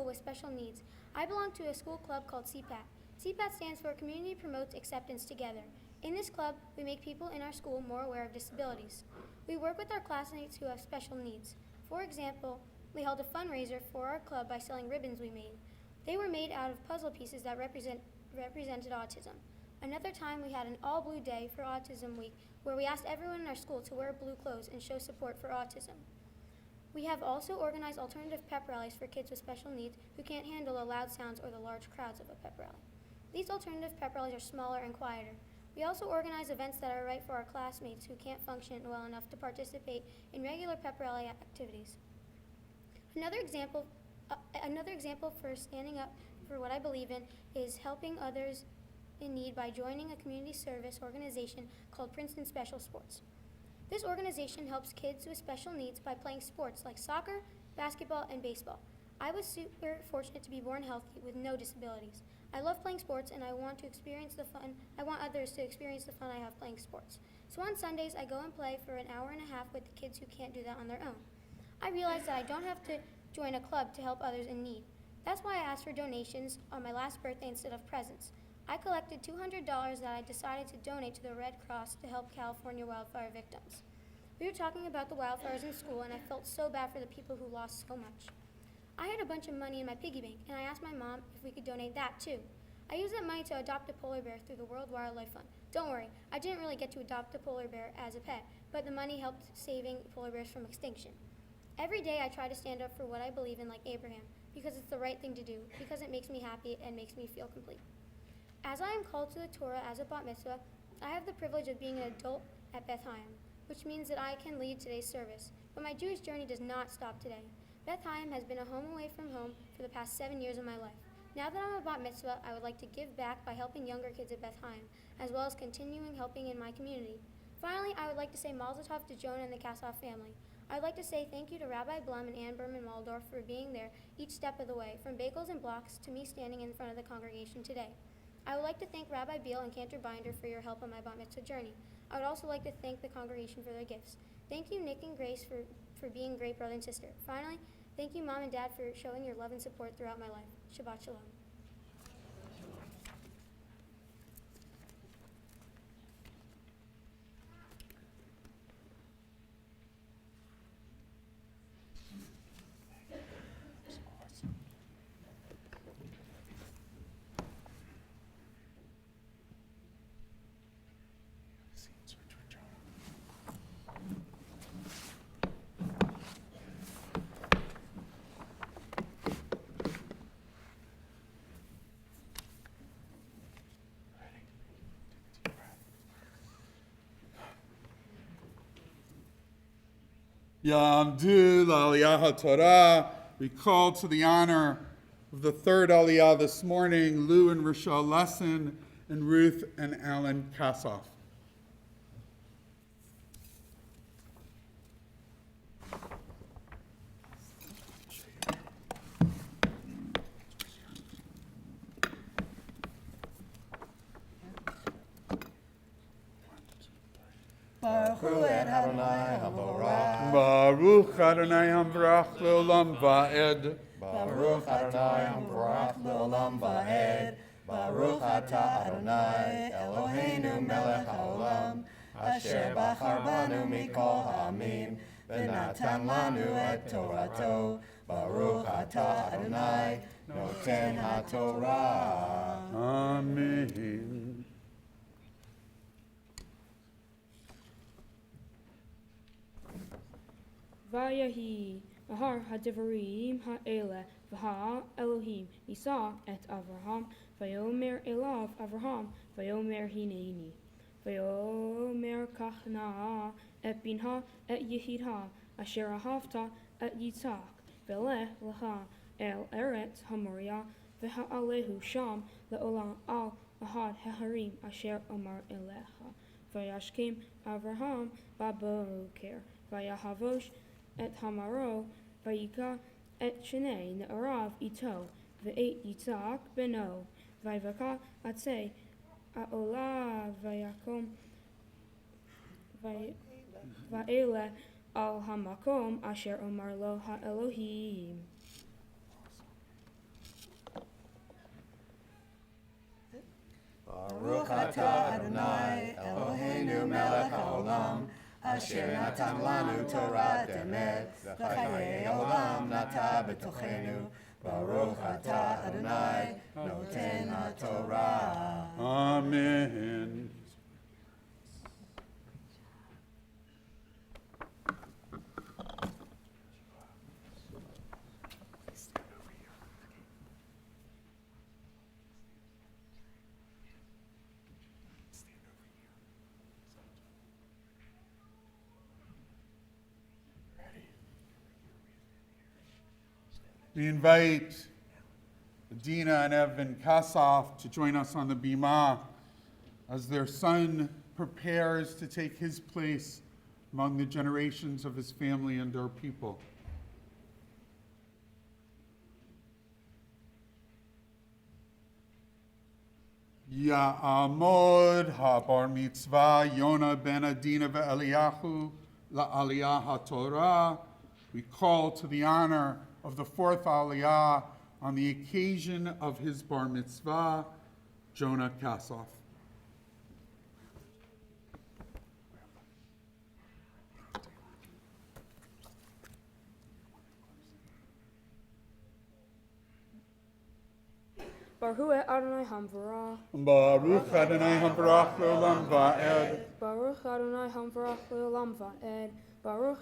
with special needs. I belong to a school club called CPAT. CPAT stands for Community Promotes Acceptance Together. In this club, we make people in our school more aware of disabilities. We work with our classmates who have special needs. For example, we held a fundraiser for our club by selling ribbons we made. They were made out of puzzle pieces that represented autism. Another time, we had an all-blue day for Autism Week, where we asked everyone in our school to wear blue clothes and show support for autism. We have also organized alternative pep rallies for kids with special needs who can't handle the loud sounds or the large crowds of a pep rally. These alternative pep rallies are smaller and quieter. We also organize events that are right for our classmates who can't function well enough to participate in regular pep rally activities. Another example for standing up for what I believe in is helping others in need by joining a community service organization called Princeton Special Sports. This organization helps kids with special needs by playing sports like soccer, basketball, and baseball. I was super fortunate to be born healthy with no disabilities. I love playing sports and I want others to experience the fun I have playing sports. So on Sundays, I go and play for an hour and a half with the kids who can't do that on their own. I realized that I don't have to join a club to help others in need. That's why I asked for donations on my last birthday instead of presents. I collected $200 that I decided to donate to the Red Cross to help California wildfire victims. We were talking about the wildfires in school and I felt so bad for the people who lost so much. I had a bunch of money in my piggy bank and I asked my mom if we could donate that too. I used that money to adopt a polar bear through the World Wildlife Fund. Don't worry, I didn't really get to adopt a polar bear as a pet, but the money helped saving polar bears from extinction. Every day I try to stand up for what I believe in like Abraham, because it's the right thing to do, because it makes me happy and makes me feel complete. As I am called to the Torah as a bat mitzvah, I have the privilege of being an adult at BethChaim, which means that I can lead today's service. But my Jewish journey does not stop today. BethChaim has been a home away from home for the past 7 years of my life. Now that I'm a bat mitzvah, I would like to give back by helping younger kids at BethChaim, as well as continuing helping in my community. Finally, I would like to say Mazel Tov to Jonah and the Kassoff family. I would like to say thank you to Rabbi Blum and Ann Berman Waldorf for being there each step of the way, from bagels and blocks to me standing in front of the congregation today. I would like to thank Rabbi Beal and Cantor Binder for your help on my bat mitzvah journey. I would also like to thank the congregation for their gifts. Thank you, Nick and Grace, for being great brother and sister. Finally, thank you, Mom and Dad, for showing your love and support throughout my life. Shabbat Shalom. Yamdu Aliyah HaTorah. We call to the honor of the third Aliyah this morning, Lou and Rochelle Lesson, and Ruth and Alan Kassoff. Baruch Hu et Adonai Haborach. Baruch Adonai Hambrach Leolam Va'ed. Baruch Adonai Haborach Leolam Va'ed. Baruch Atah Adonai Eloheinu melech haolam, asher bachar banu mikol ha'amim, v'natan lanu et Torato. Baruch Atah Adonai noten haTorah. Amen. Vayahi Ahar Hadivarim Ha'ele Vaha Elohim Isa et Avraham Vayomer Elav Avraham Vayomer Hineni Vayomer Kachna et Binha et Yehidha Asher Ahavta et Yitzhak Velech Lecha El Eretz Hamoria V'Ha'alehu Sham Le'olam Al Ahad Haharim Asher Omar Elecha Vayashkim Avraham Baboker Vayahavosh et Hamaro, Vayika et Shnei Ne'arav Ito, Ve'et Yitzhak Beno, Vayvaka Atzei Aola Vayakom Va'ele Al Hamakom Asher Omar Lo HaElohim. Baruch Atah Adonai Eloheinu melech haolam, asher natan lanu Torah emet, v'chayei olam nata b'tochenu. Baruch Atah Adonai noten haTorah. Amen. We invite Dina and Evan Kassoff to join us on the Bima as their son prepares to take his place among the generations of his family and our people. Ya'amod ha-bar mitzvah Yona ben Adina ve'Eliyahu la'aliyah ha-Torah. We call to the honor of the fourth Aliyah on the occasion of his bar mitzvah, Jonah Kassoff. Baruch Adonai Hamvarah. Baruch Adonai Hamvarach Leolam Va'ed. Baruch Adonai Hamvarach Leolam Va'ed. Baruch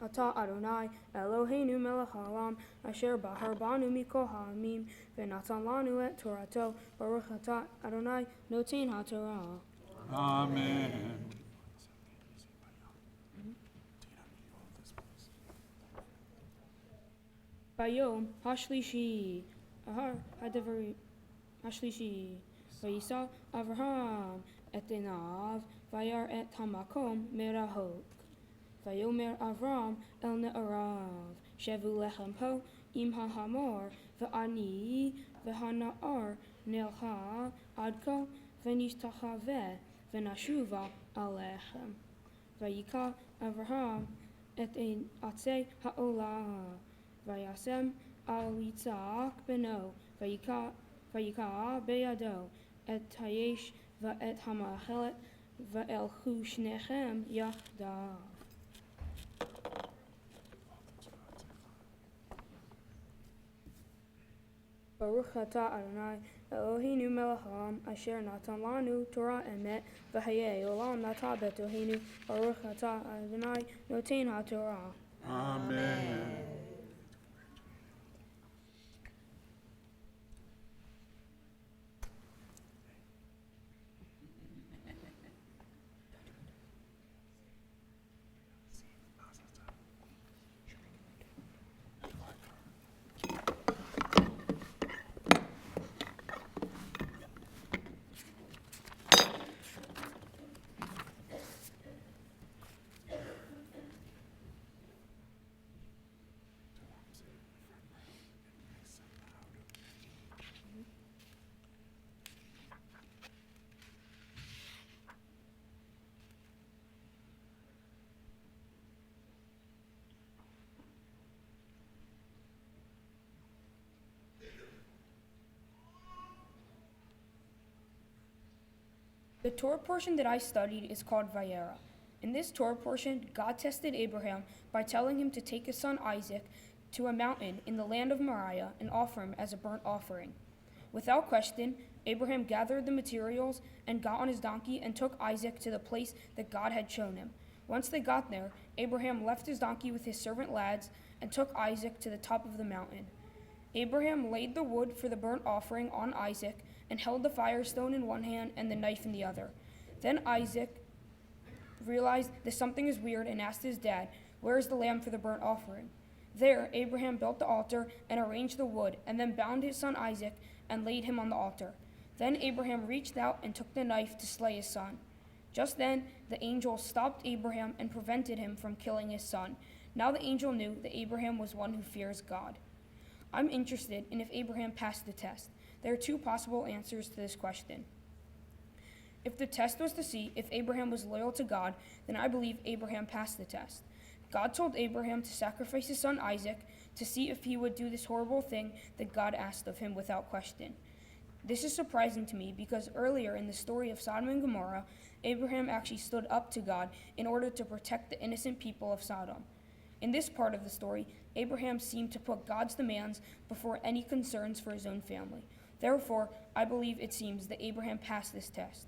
Atah Adonai Eloheinu melech haolam, asher bahar banu mikol ha'amim, v'natan lanu et Torato. Baruch Atah Adonai noten haTorah. Amen. Bayom Hashlishi Ahar Hadavari Hashlishi Vayisa Avraham et Enav Vayar et Hamakom Merahok Vayomer Avram El Ne'arav Shevu Lechem Po Im HaHamor V'ani V'hana'ar Nelcha Adko V'nishtachaveh V'nashuva Alechem Vayika Avraham et Atzei Ha'olah Vayasem al Yitzhak beno, Vayika beyado, et Hayesh va'et hamachelet, va'elchu shnechem yachdav. Baruch atah Adonai Eloheinu melech haolam, asher natan lanu Torah emet, v'hayei olam nata b'toheinu. Baruch atah Adonai noten haTorah. Amen. The Torah portion that I studied is called Vayera. In this Torah portion, God tested Abraham by telling him to take his son Isaac to a mountain in the land of Moriah and offer him as a burnt offering. Without question, Abraham gathered the materials and got on his donkey and took Isaac to the place that God had shown him. Once they got there, Abraham left his donkey with his servant lads and took Isaac to the top of the mountain. Abraham laid the wood for the burnt offering on Isaac and held the firestone in one hand and the knife in the other. Then Isaac realized that something is weird and asked his dad, "Where is the lamb for the burnt offering?" There, Abraham built the altar and arranged the wood, and then bound his son Isaac and laid him on the altar. Then Abraham reached out and took the knife to slay his son. Just then, the angel stopped Abraham and prevented him from killing his son. Now the angel knew that Abraham was one who fears God. I'm interested in if Abraham passed the test. There are two possible answers to this question. If the test was to see if Abraham was loyal to God, then I believe Abraham passed the test. God told Abraham to sacrifice his son Isaac to see if he would do this horrible thing that God asked of him without question. This is surprising to me because earlier in the story of Sodom and Gomorrah, Abraham actually stood up to God in order to protect the innocent people of Sodom. In this part of the story, Abraham seemed to put God's demands before any concerns for his own family. Therefore, I believe it seems that Abraham passed this test.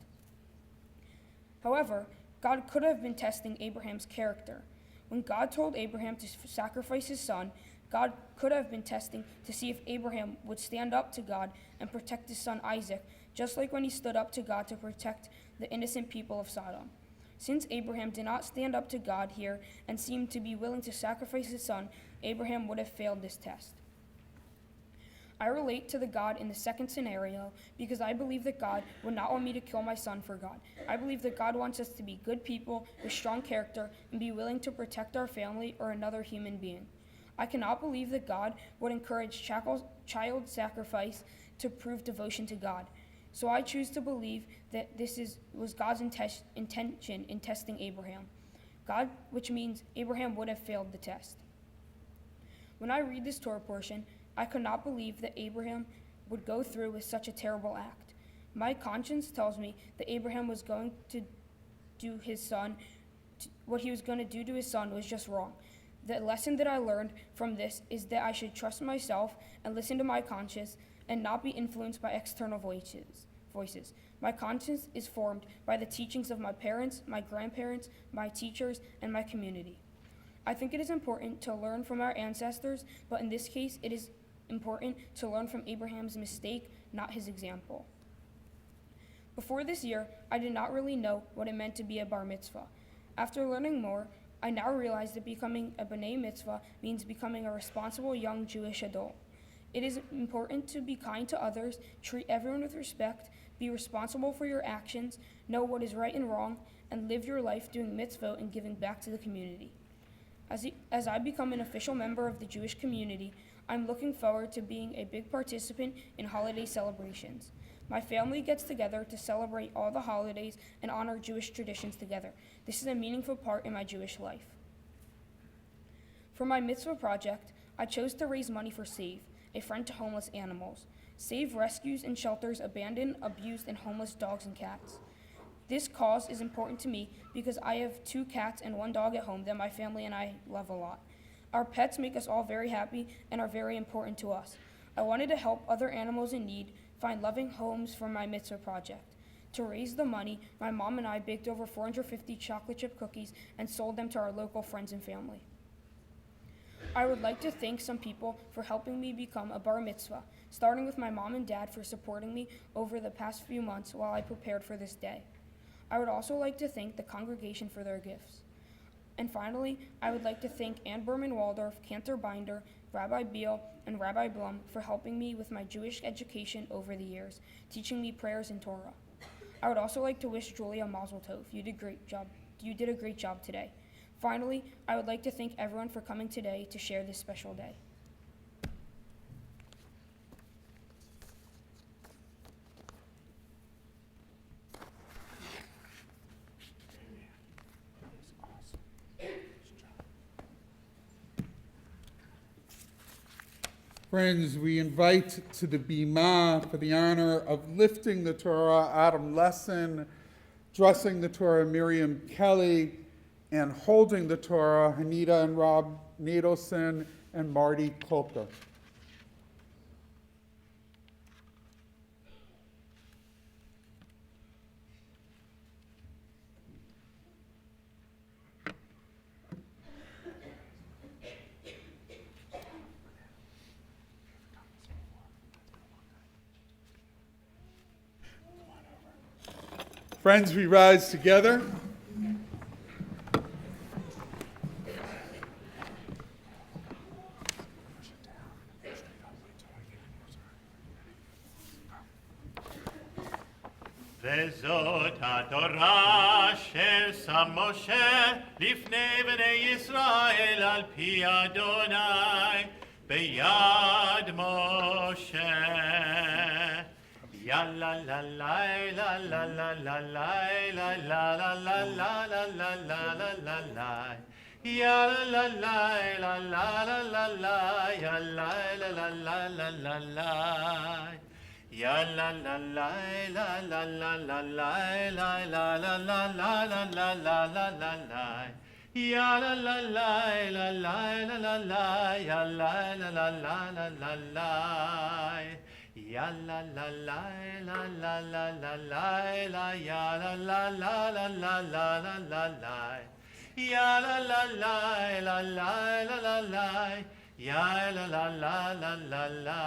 However, God could have been testing Abraham's character. When God told Abraham to sacrifice his son, God could have been testing to see if Abraham would stand up to God and protect his son Isaac, just like when he stood up to God to protect the innocent people of Sodom. Since Abraham did not stand up to God here and seemed to be willing to sacrifice his son, Abraham would have failed this test. I relate to the God in the second scenario because I believe that God would not want me to kill my son for God. I believe that God wants us to be good people with strong character and be willing to protect our family or another human being. I cannot believe that God would encourage child sacrifice to prove devotion to God. So I choose to believe that this was God's intention in testing Abraham. God, which means Abraham would have failed the test. When I read this Torah portion, I could not believe that Abraham would go through with such a terrible act. My conscience tells me that Abraham was going to do his son, what he was going to do to his son was just wrong. The lesson that I learned from this is that I should trust myself and listen to my conscience and not be influenced by external voices. My conscience is formed by the teachings of my parents, my grandparents, my teachers, and my community. I think it is important to learn from our ancestors, but in this case, it is important to learn from Abraham's mistake, not his example. Before this year, I did not really know what it meant to be a bar mitzvah. After learning more, I now realize that becoming a b'nai mitzvah means becoming a responsible young Jewish adult. It is important to be kind to others, treat everyone with respect, be responsible for your actions, know what is right and wrong, and live your life doing mitzvot and giving back to the community. As I become an official member of the Jewish community, I'm looking forward to being a big participant in holiday celebrations. My family gets together to celebrate all the holidays and honor Jewish traditions together. This is a meaningful part in my Jewish life. For my mitzvah project, I chose to raise money for SAVE, a friend to homeless animals. SAVE rescues and shelters abandoned, abused, and homeless dogs and cats. This cause is important to me because I have 2 cats and 1 dog at home that my family and I love a lot. Our pets make us all very happy and are very important to us. I wanted to help other animals in need find loving homes for my mitzvah project. To raise the money, my mom and I baked over 450 chocolate chip cookies and sold them to our local friends and family. I would like to thank some people for helping me become a bar mitzvah, starting with my mom and dad for supporting me over the past few months while I prepared for this day. I would also like to thank the congregation for their gifts. And finally, I would like to thank Ann Berman Waldorf, Cantor Binder, Rabbi Beal, and Rabbi Blum for helping me with my Jewish education over the years, teaching me prayers and Torah. I would also like to wish Julia Mazel Tov. You did a great job today. Finally, I would like to thank everyone for coming today to share this special day. Friends, we invite to the Bima for the honor of lifting the Torah Adam lesson, Dressing the Torah, Miriam Kelly, and holding the Torah, Hanita and Rob Nadelson and Marty Kolker. Friends, we rise together. וזאת התורה ששם משה לפני בני ישראל על פי אדוני ביד משה. יאללה לה לה לה לה לה לה לה לה לה לה לה לה לה לה לה לה לה יאללה לה לה לה לה לה לה יאללה לה לה לה לה לה לה Ya la la la la la la la la la la la la la la la la la la la Ya la la la la la la la la ya la la la la la la la Ya la la la la la la la la la ya la la la la la la la la la Ya la la la la la la la la ya la la la la la la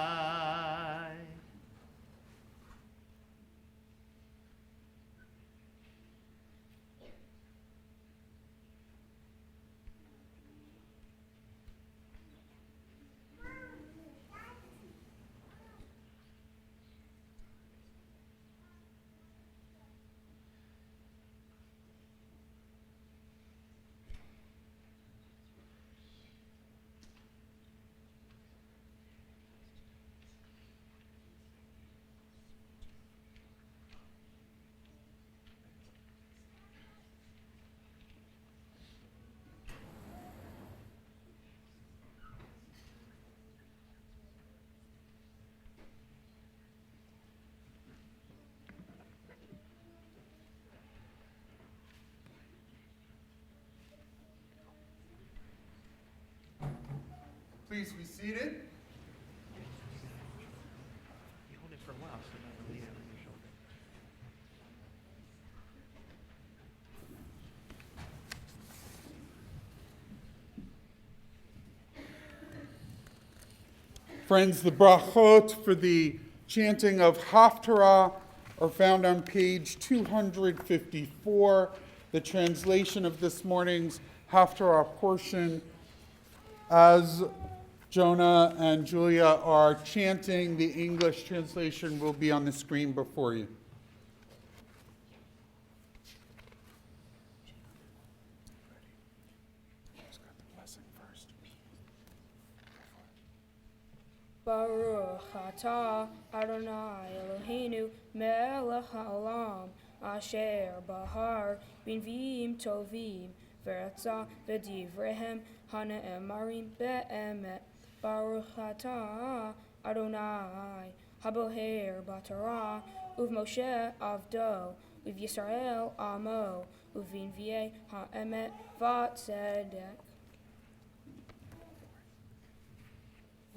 Please be seated. You hold it for a while, so not really on your shoulder. Friends, the brachot for the chanting of Haftarah are found on page 254. The translation of this morning's Haftarah portion, as Jonah and Julia are chanting, the English translation will be on the screen before you. Baruch atah Adonai Eloheinu melech haolam asher bahar b'nviim tovim v'ratzah v'divrehem hana'emarim be'emet. Baruch atah Adonai haboher b'torah uv'Moshe avdo uv'Yisrael amo uv'nviei ha'emet v'tzedek.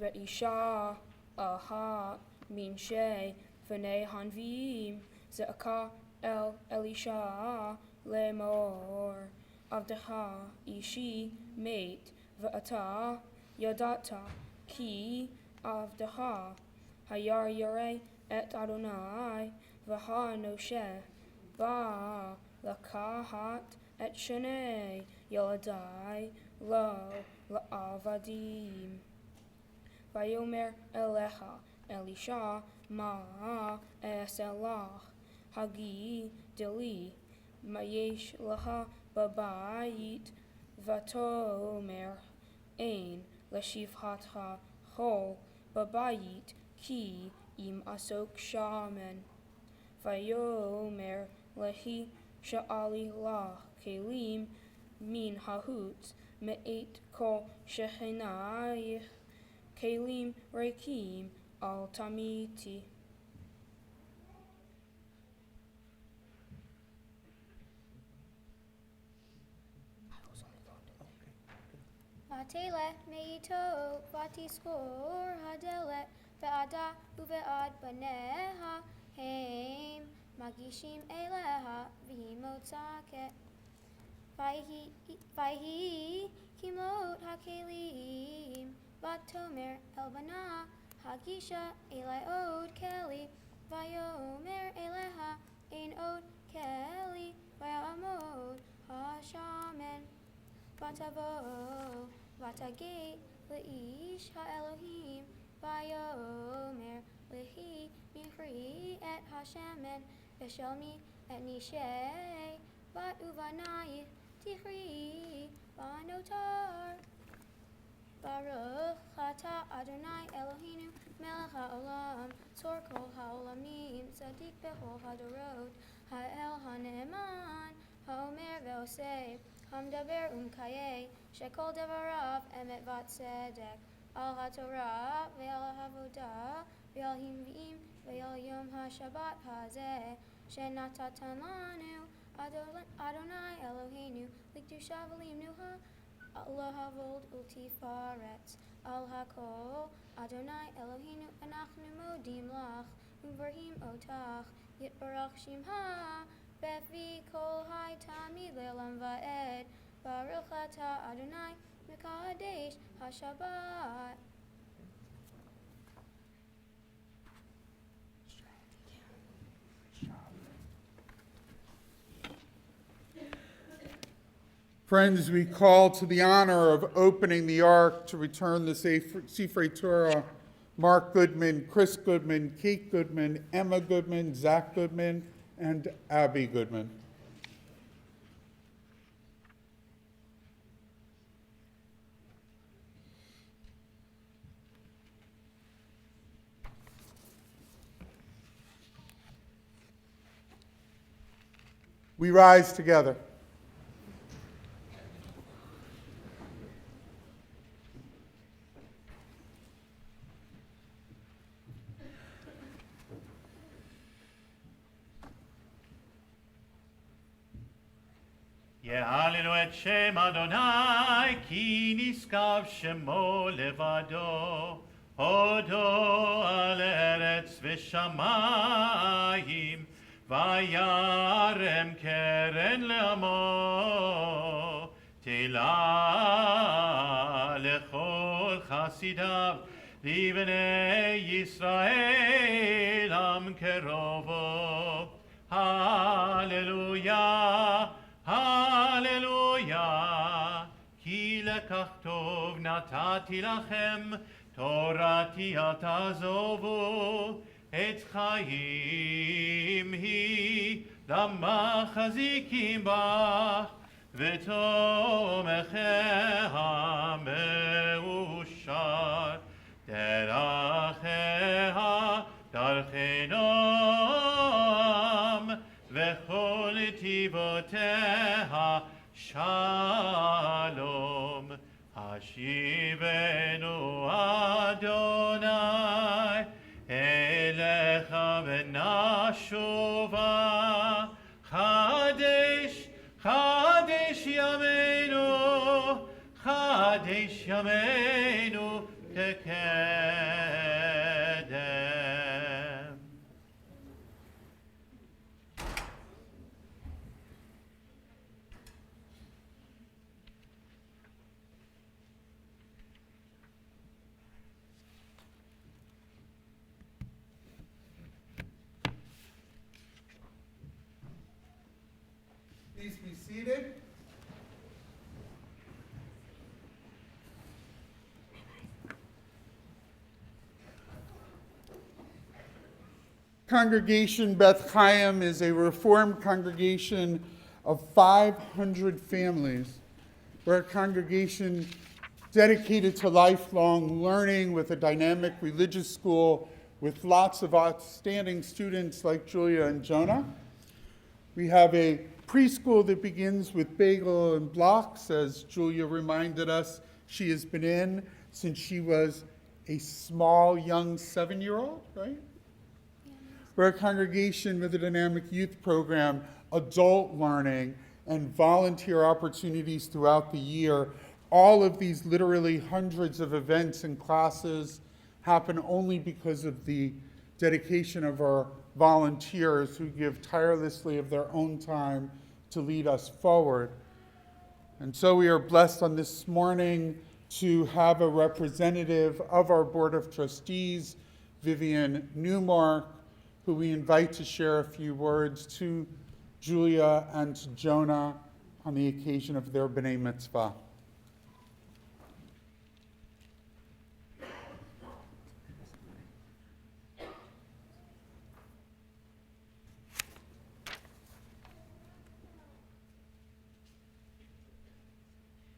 Ve'isha ahat min shei v'nei hanvim ze'aka el Elisha lemor avdecha ishi mate ve'ata yadata ki avdecha hayar yarei et Adonai v'ha noshe ba lakahat et shenei yaladai lo la'avadim. Vayomer Elecha Elisha Ma Eselach Hagi Deli Mayesh Laha Babayit Vatomer Ein Lashivhatha Chol Babayit Ki Im Asok Shaman Vayomer Lehi Sha'ali Lach Kelim Min Hahut Me'et Kol Shechinayich Kalim Rekim Al Tamiti. Atele meito vatiskor hadelet ve'ada uve'ad baneha heim magishim eleha v'himotzaket Vayhi kimot hakelim vatomer elbana hagisha elai od keli vayomer eleha ein od keli vayamod hashamen vatavo vatagate leish haElohim vayomer lehi mifri et hashemen veshelmi et nishei vat uvanai Tichri vanotar Baruch Ata Adonai Eloheinu Melech HaOlam Tzor Kol HaOlamim Tzadik Bechol HaDorot Ha'el HaNe'eman HaOmer Ve'oseh HaMdaber Umkayeh Shekol Devarav Emet Vatzedek Al HaTorah Ve'al HaVodah Ve'al Himvim Ve'al Yom HaShabbat Hazeh Shenatatan Lanu Adonai Eloheinu Likdusha V'lim Nuha Allah Havod Ultifaretz Al Hakol Adonai Eloheinu Anachnu Modim Lach Uvarhim Otach Yitbarach Shimha Befi Kol Hai Tamid Le'olam Va'ed Baruch Ata Adonai Mekadesh HaShabbat. Friends, we call to the honor of opening the Ark to return the Sifrei Torah, Mark Goodman, Chris Goodman, Kate Goodman, Emma Goodman, Zach Goodman, and Abby Goodman. We rise together. יעלנו את שם אדוני, כי נשגב שמו לבדו, הודו על ארץ ושמיים, וירם קרן לעמו, תהילה לכל חסידיו, לבני ישראל עם קרובו. הללויה, הללויה, כי לקח טוב נתתי לכם, תורתי אל תעזובו, את חיים היא למחזיקים בך, ותומכיה מאושר, דרכיה דרכי נועם, וכל נתיבותיה שלום. השיבנו אדוני אליך ונשובה, חדש חדש ימינו, חדש ימינו כקדם. Please be seated. Congregation Beth Chaim is a Reformed congregation of 500 families. We're a congregation dedicated to lifelong learning with a dynamic religious school with lots of outstanding students like Julia and Jonah. We have a preschool that begins with bagel and blocks, as Julia reminded us she has been in since she was a small, young 7-year-old, right? We're a congregation with a dynamic youth program, adult learning, and volunteer opportunities throughout the year, all of these literally hundreds of events and classes happen only because of the dedication of our volunteers who give tirelessly of their own time to lead us forward. And so we are blessed on this morning to have a representative of our Board of Trustees, Vivian Newmark, who we invite to share a few words to Julia and to Jonah on the occasion of their B'nai Mitzvah.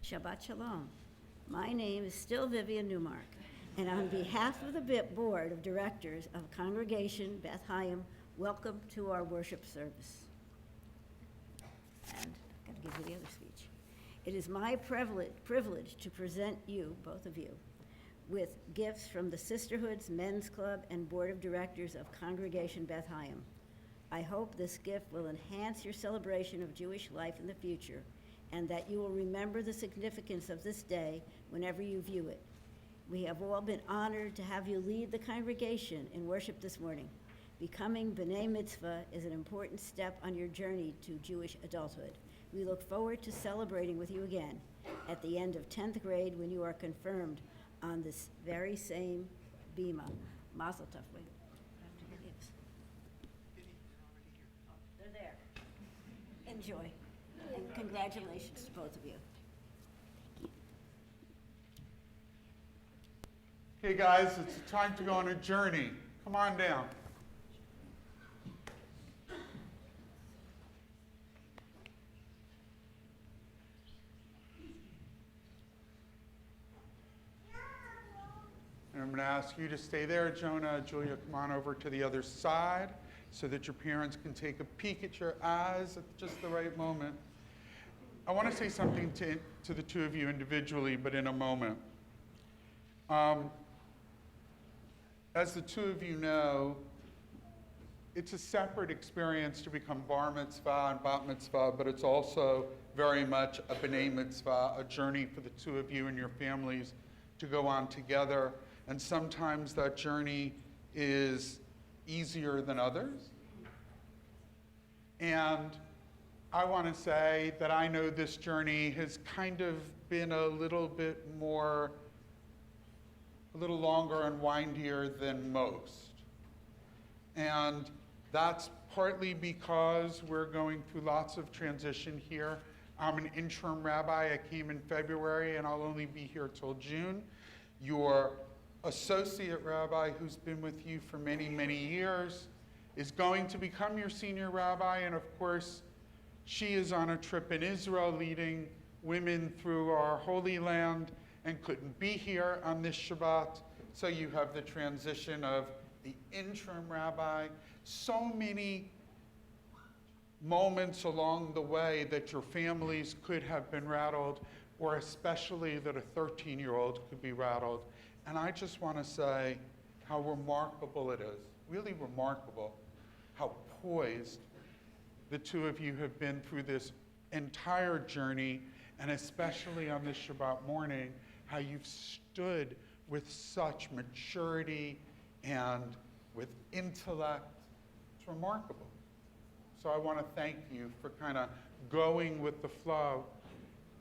Shabbat Shalom. My name is still Vivian Newmark, and on behalf of the Board of Directors of Congregation BethChaim, welcome to our worship service. And I've got to give you the other speech. It is my privilege to present you, both of you, with gifts from the Sisterhood's Men's Club and Board of Directors of Congregation BethChaim. I hope this gift will enhance your celebration of Jewish life in the future, and that you will remember the significance of this day whenever you view it. We have all been honored to have you lead the congregation in worship this morning. Becoming B'nai Mitzvah is an important step on your journey to Jewish adulthood. We look forward to celebrating with you again at the end of 10th grade when you are confirmed on this very same bima. Mazel tov. Wait, I have to get gifts. They're there. Enjoy. And congratulations to both of you. Okay, guys, it's time to go on a journey. Come on down. And I'm going to ask you to stay there, Jonah. Julia, come on over to the other side so that your parents can take a peek at your eyes at just the right moment. I want to say something to the two of you individually, but in a moment. As the two of you know, it's a separate experience to become bar mitzvah and bat mitzvah, but it's also very much a b'nai mitzvah, a journey for the two of you and your families to go on together. And sometimes that journey is easier than others. And I want to say that I know this journey has kind of been a little longer and windier than most. And that's partly because we're going through lots of transition here. I'm an interim rabbi. I came in February, and I'll only be here till June. Your associate rabbi, who's been with you for many, many years, is going to become your senior rabbi, and of course, she is on a trip in Israel leading women through our Holy Land and couldn't be here on this Shabbat. So you have the transition of the interim rabbi. So many moments along the way that your families could have been rattled, or especially that a 13-year-old could be rattled. And I just want to say how remarkable it is, really remarkable, how poised the two of you have been through this entire journey, and especially on this Shabbat morning, how you've stood with such maturity and with intellect. It's remarkable. So I want to thank you for kind of going with the flow.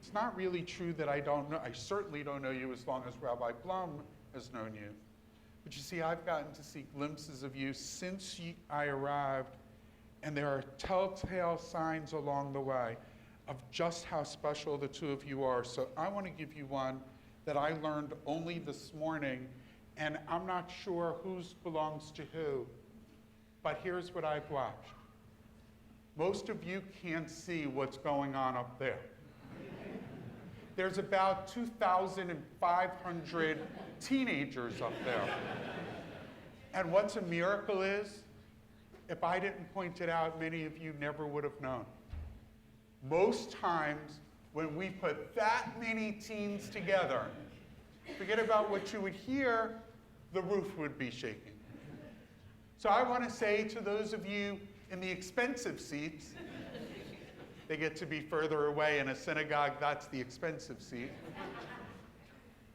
It's not really true that I don't know, I certainly don't know you as long as Rabbi Blum has known you. But you see, I've gotten to see glimpses of you since I arrived, and there are telltale signs along the way of just how special the two of you are. So I want to give you one that I learned only this morning, and I'm not sure whose belongs to who, but here's what I've watched. Most of you can't see what's going on up there. There's about 2,500 teenagers up there. And what's a miracle is, if I didn't point it out, many of you never would have known. Most times, when we put that many teens together, forget about what you would hear, the roof would be shaking. So I want to say to those of you in the expensive seats, They get to be further away. In a synagogue, that's the expensive seat.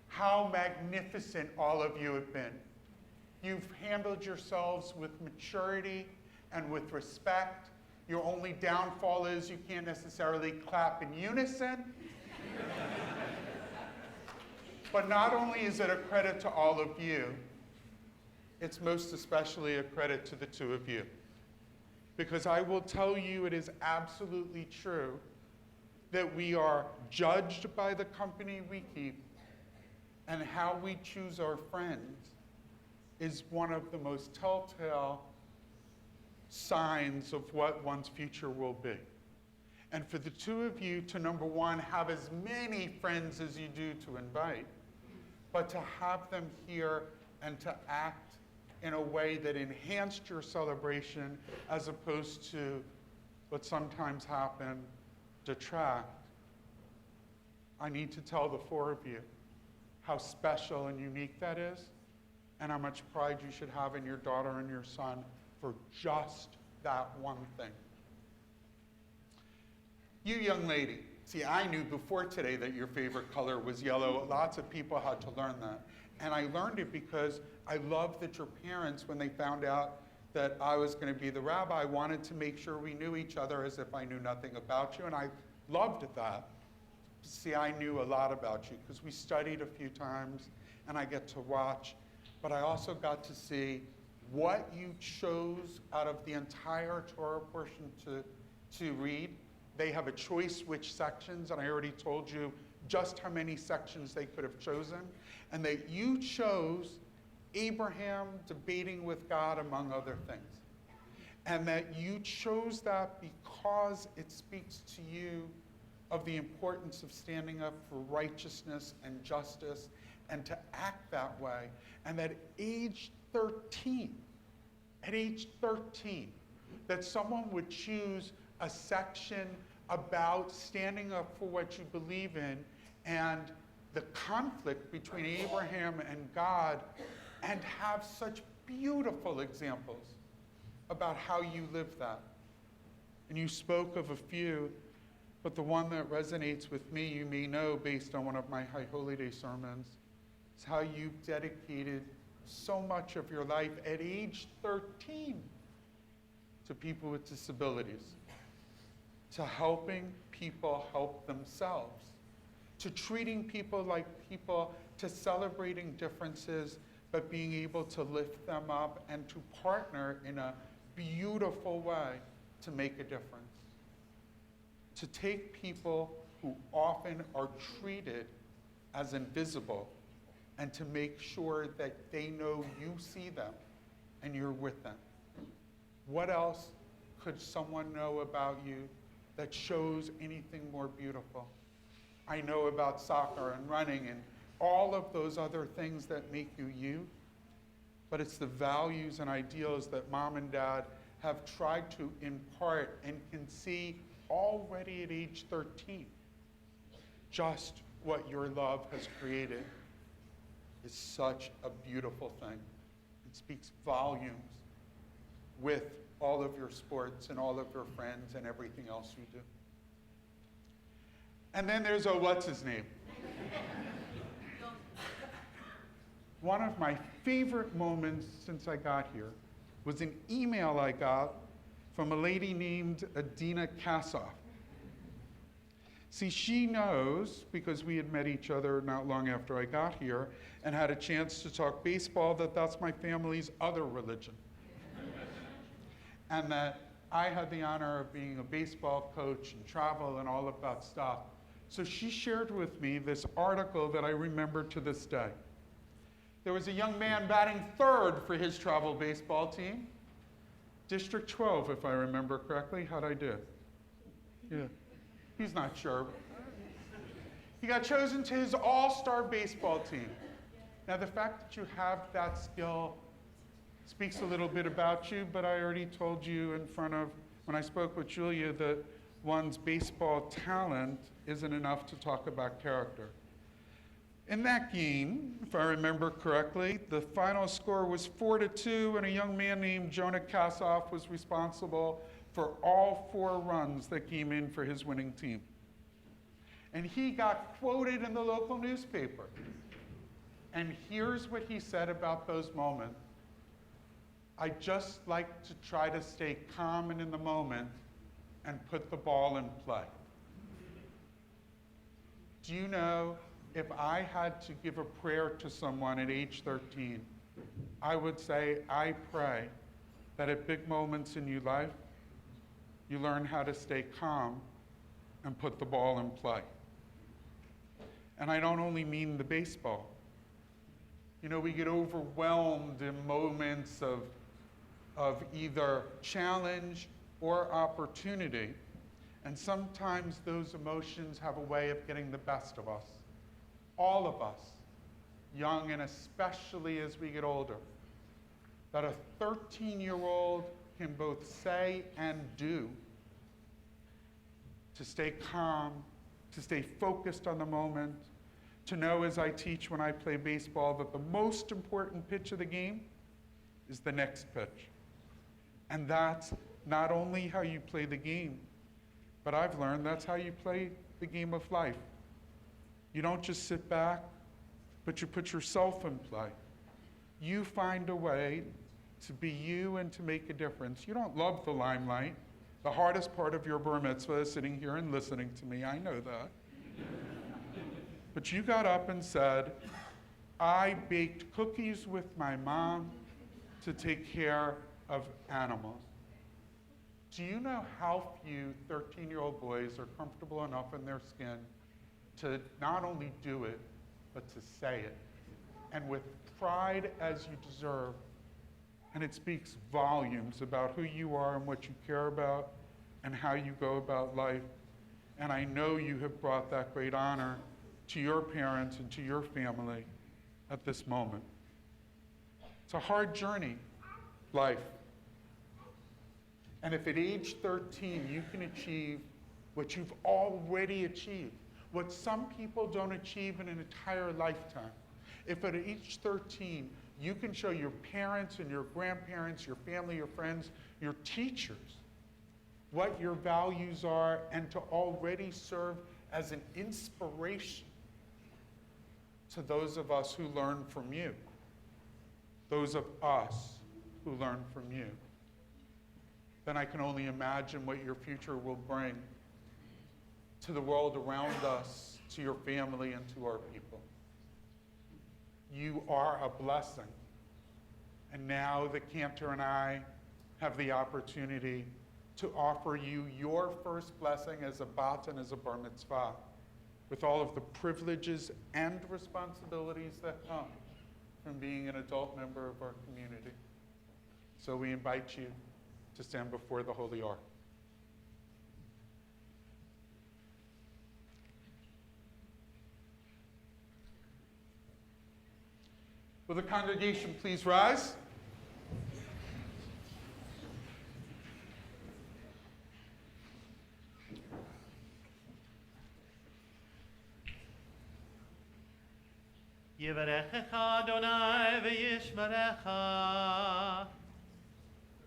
How magnificent all of you have been. You've handled yourselves with maturity and with respect. Your only downfall is you can't necessarily clap in unison. But not only is it a credit to all of you, it's most especially a credit to the two of you. Because I will tell you, it is absolutely true that we are judged by the company we keep, and how we choose our friends is one of the most telltale signs of what one's future will be. And for the two of you to, number one, have as many friends as you do to invite, but to have them here and to act in a way that enhanced your celebration as opposed to what sometimes happen, detract. I need to tell the four of you how special and unique that is, and how much pride you should have in your daughter and your son for just that one thing. You young lady, see, I knew before today that your favorite color was yellow. Lots of people had to learn that. And I learned it because I loved that your parents, when they found out that I was going to be the rabbi, wanted to make sure we knew each other as if I knew nothing about you. And I loved that. See, I knew a lot about you because we studied a few times and I get to watch. But I also got to see what you chose out of the entire Torah portion to read. They have a choice which sections, and I already told you just how many sections they could have chosen. And that you chose Abraham debating with God, among other things. And that you chose that because it speaks to you of the importance of standing up for righteousness and justice and to act that way. And that at age 13, that someone would choose a section about standing up for what you believe in and the conflict between Abraham and God, and have such beautiful examples about how you live that. And you spoke of a few, but the one that resonates with me, you may know based on one of my High Holy Day sermons, is how you've dedicated so much of your life at age 13 to people with disabilities, to helping people help themselves, to treating people like people, to celebrating differences, but being able to lift them up and to partner in a beautiful way to make a difference. To take people who often are treated as invisible and to make sure that they know you see them and you're with them. What else could someone know about you that shows anything more beautiful? I know about soccer and running and all of those other things that make you you, but it's the values and ideals that mom and dad have tried to impart and can see already at age 13. Just what your love has created is such a beautiful thing. It speaks volumes with all of your sports and all of your friends and everything else you do. And then there's, what's his name? One of my favorite moments since I got here was an email I got from a lady named Adina Kassoff. See, she knows, because we had met each other not long after I got here and had a chance to talk baseball, that that's my family's other religion. And that I had the honor of being a baseball coach and travel and all of that stuff. So she shared with me this article that I remember to this day. There was a young man batting third for his travel baseball team. District 12, if I remember correctly. How'd I do? Yeah, he's not sure. He got chosen to his all-star baseball team. Now, the fact that you have that skill speaks a little bit about you, but I already told you in front of, when I spoke with Julia, that one's baseball talent isn't enough to talk about character. In that game, if I remember correctly, the final score was 4-2, and a young man named Jonah Kassoff was responsible for all 4 runs that came in for his winning team. And he got quoted in the local newspaper. And here's what he said about those moments. I just like to try to stay calm and in the moment and put the ball in play. Do you know, if I had to give a prayer to someone at age 13, I would say, I pray that at big moments in your life, you learn how to stay calm and put the ball in play. And I don't only mean the baseball. You know, we get overwhelmed in moments of either challenge or opportunity. And sometimes those emotions have a way of getting the best of us. All of us, young and especially as we get older, that a 13-year-old can both say and do to stay calm, to stay focused on the moment, to know, as I teach when I play baseball, that the most important pitch of the game is the next pitch. And that's not only how you play the game, but I've learned that's how you play the game of life. You don't just sit back, but you put yourself in play. You find a way to be you and to make a difference. You don't love the limelight. The hardest part of your bar mitzvah is sitting here and listening to me. I know that. But you got up and said, I baked cookies with my mom to take care of animals. Do you know how few 13-year-old boys are comfortable enough in their skin to not only do it, but to say it, and with pride as you deserve? And it speaks volumes about who you are and what you care about and how you go about life. And I know you have brought that great honor to your parents and to your family at this moment. It's a hard journey, life. And if at age 13 you can achieve what you've already achieved, what some people don't achieve in an entire lifetime, if at age 13 you can show your parents and your grandparents, your family, your friends, your teachers, what your values are, and to already serve as an inspiration to those of us who learn from you, those of us who learn from you, then I can only imagine what your future will bring to the world around us, to your family, and to our people. You are a blessing. And now that Cantor and I have the opportunity to offer you your first blessing as a bat and as a bar mitzvah, with all of the privileges and responsibilities that come from being an adult member of our community. So we invite you to stand before the Holy Ark. Will the congregation please rise? Yivarechecha Adonai v'yishmerecha.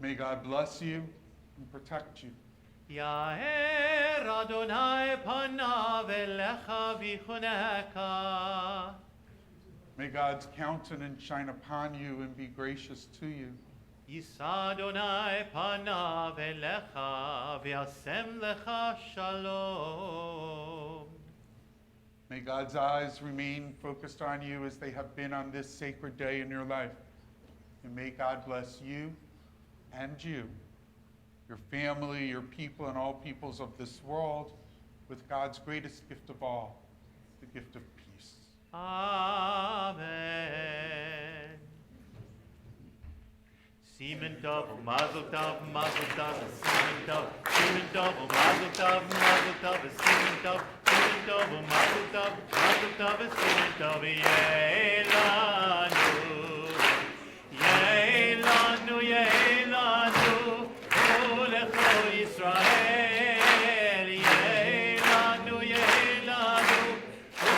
May God bless you and protect you. Yaher Adonai panav elecha v'chuneka. May God's countenance shine upon you and be gracious to you. Yisa Adonai panav elecha v'yasem lecha shalom. May God's eyes remain focused on you as they have been on this sacred day in your life. And may God bless you and you, your family, your people, and all peoples of this world with God's greatest gift of all, the gift of peace. Amen. Simen tov, mazel tov, simen tov, mazel tov, simen tov, mazel tov, simen tov, Yeilanu, Ulecho Yisrael, Yeilanu,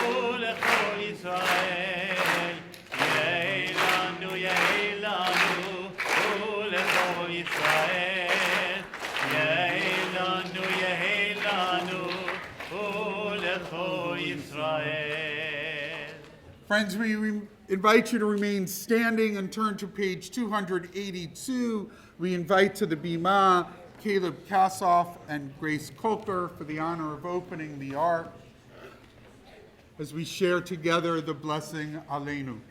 Ulecho Yisrael, Yeilanu, Ulecho Yisrael, Yisrael. Friends, we invite you to remain standing and turn to page 282. We invite to the Bima Caleb Kassoff and Grace Coulter for the honor of opening the ark as we share together the blessing Aleinu.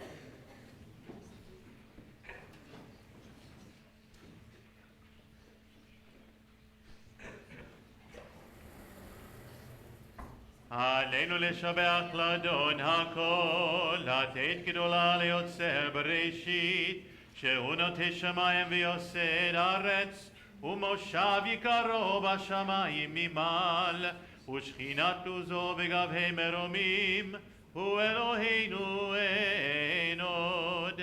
עלינו לשבח לאדון הכל, לתת גדולה ליוצר בראשית, שהוא נוטה שמיים ויוסד ארץ, ומושב יקרו בשמיים ממעל, ושכינת לוזו בגבהי מרומים, הוא אלוהינו אין עוד.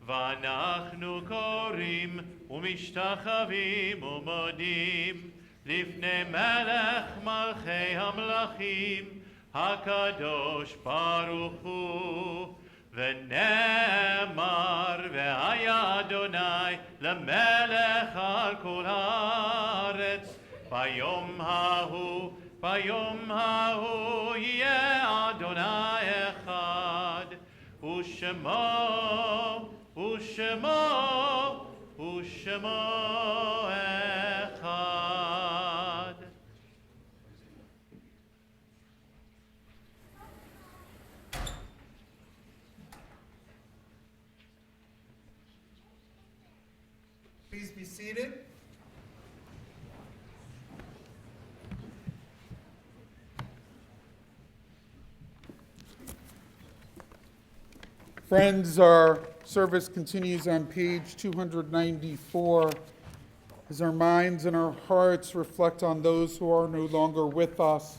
ואנחנו קוראים ומשתחווים ומודים לפני מלך מלכי המלכים, הקדוש ברוך הוא. ונאמר, והיה אדוני למלך על כל הארץ, ביום ההוא יהיה אדוני אחד, ושמו אחד. Please be seated. Friends, our service continues on page 294 as our minds and our hearts reflect on those who are no longer with us,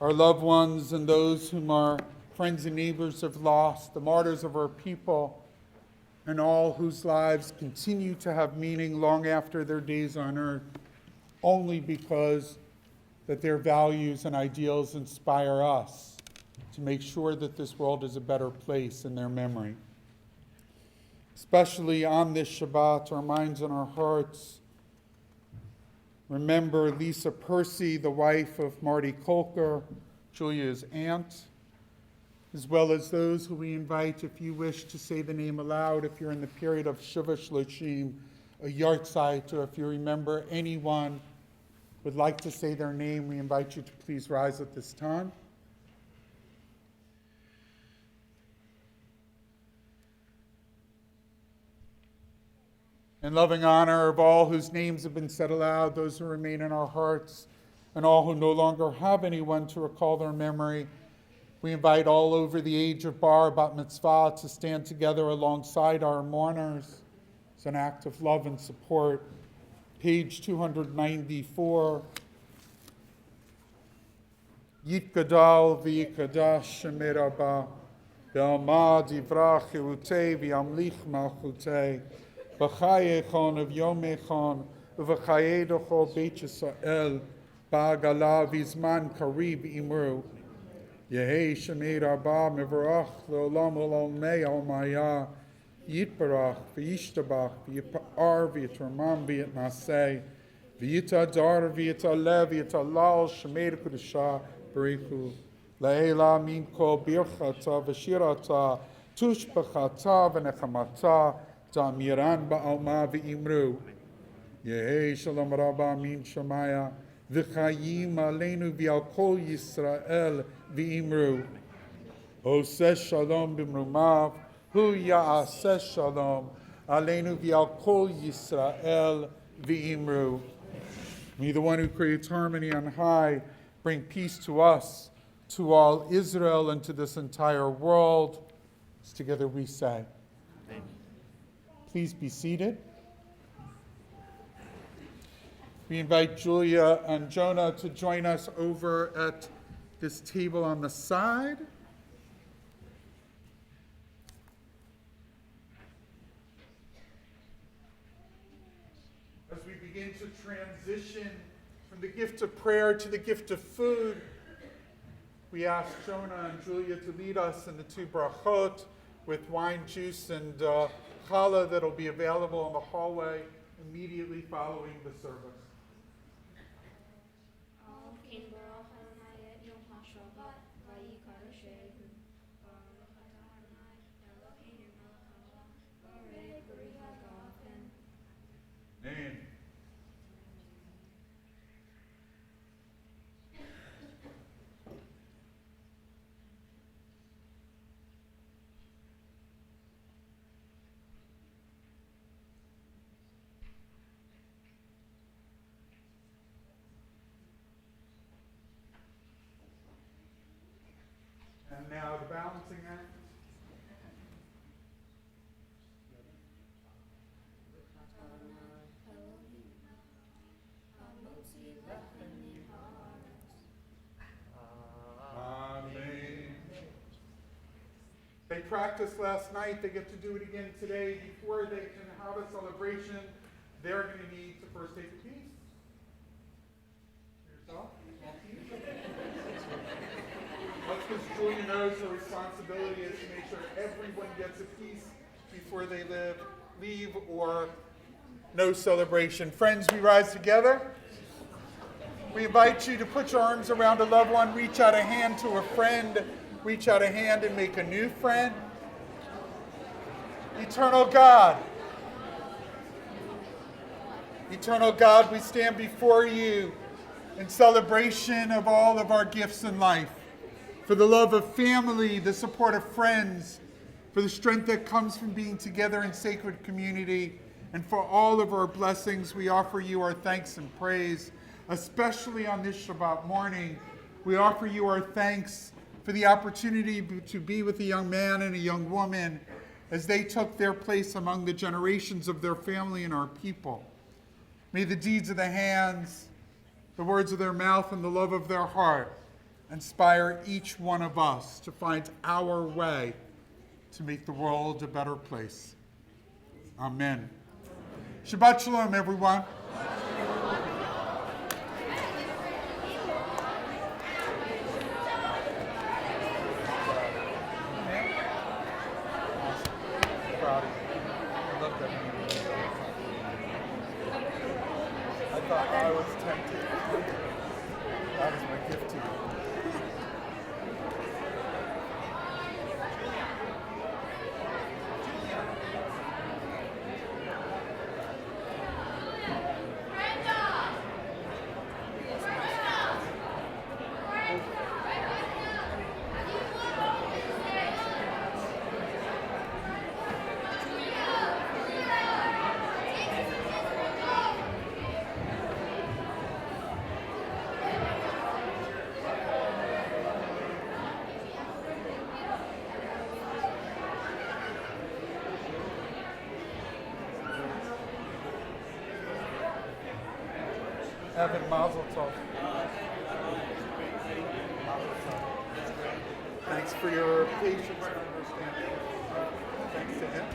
our loved ones and those whom our friends and neighbors have lost, the martyrs of our people, and all whose lives continue to have meaning long after their days on earth, only because that their values and ideals inspire us to make sure that this world is a better place in their memory. Especially on this Shabbat, our minds and our hearts remember Lisa Percy, the wife of Marty Kolker, Julia's aunt, as well as those who we invite, if you wish to say the name aloud, if you're in the period of Shiva Shloshim, a yahrzeit, or if you remember anyone would like to say their name, we invite you to please rise at this time. In loving honor of all whose names have been said aloud, those who remain in our hearts, and all who no longer have anyone to recall their memory, we invite all over the age of bar, bat mitzvah, to stand together alongside our mourners as an act of love and support. Page 294. Yitgadal v'yikadash Shemir Abba, Be'almad yivrach Yerutei v'yamlich malchutei, B'chayechon of Yomechon, V'chayedocho Beit Yisrael, Ba'agala v'zman karib imru, Yehei Shemir Abba Mevorach Le'olam Olmei Almaya, Yitbarach v'yishtabach v'yipar v'yitarmam v'yitnaseh, v'yitadar v'yitaleh v'yitalal Shemir Kedusha B'richu, Le'ela min kol birchata v'shirata, tushbachata v'nechamata, Damiran ba'alma v'imru, Yehei Shalom Rabba min Shemaya, v'chayim aleinu v'al kol Yisrael v'imru, Oseh Shalom b'mrumav, Hu ya'aseh Shalom, aleinu v'al kol Yisrael v'imru. May the one who creates harmony on high bring peace to us, to all Israel, and to this entire world. As together we say. Please be seated. We invite Julia and Jonah to join us over at this table on the side. As we begin to transition from the gift of prayer to the gift of food, we ask Jonah and Julia to lead us in the two brachot with wine, juice, and challah that'll be available in the hallway immediately following the service. Amen. And now the balancing act. Amen. They practiced last night. They get to do it again today. Before they can have a celebration, they're going to need to first take a piece. Yourself? That's because Julia knows her responsibility is to make sure everyone gets a piece before they leave, or no celebration. Friends, we rise together. We invite you to put your arms around a loved one, reach out a hand to a friend, reach out a hand and make a new friend. Eternal God, we stand before you in celebration of all of our gifts in life, for the love of family, the support of friends, for the strength that comes from being together in sacred community, and for all of our blessings. We offer you our thanks and praise. Especially on this Shabbat morning, we offer you our thanks for the opportunity to be with a young man and a young woman as they took their place among the generations of their family and our people. May the deeds of the hands, the words of their mouth, and the love of their heart inspire each one of us to find our way to make the world a better place. Amen. Shabbat Shalom, everyone. I was tempted. That is my gift to you. Evan Mazel Tov. Thanks for your patience and understanding. Thanks to him.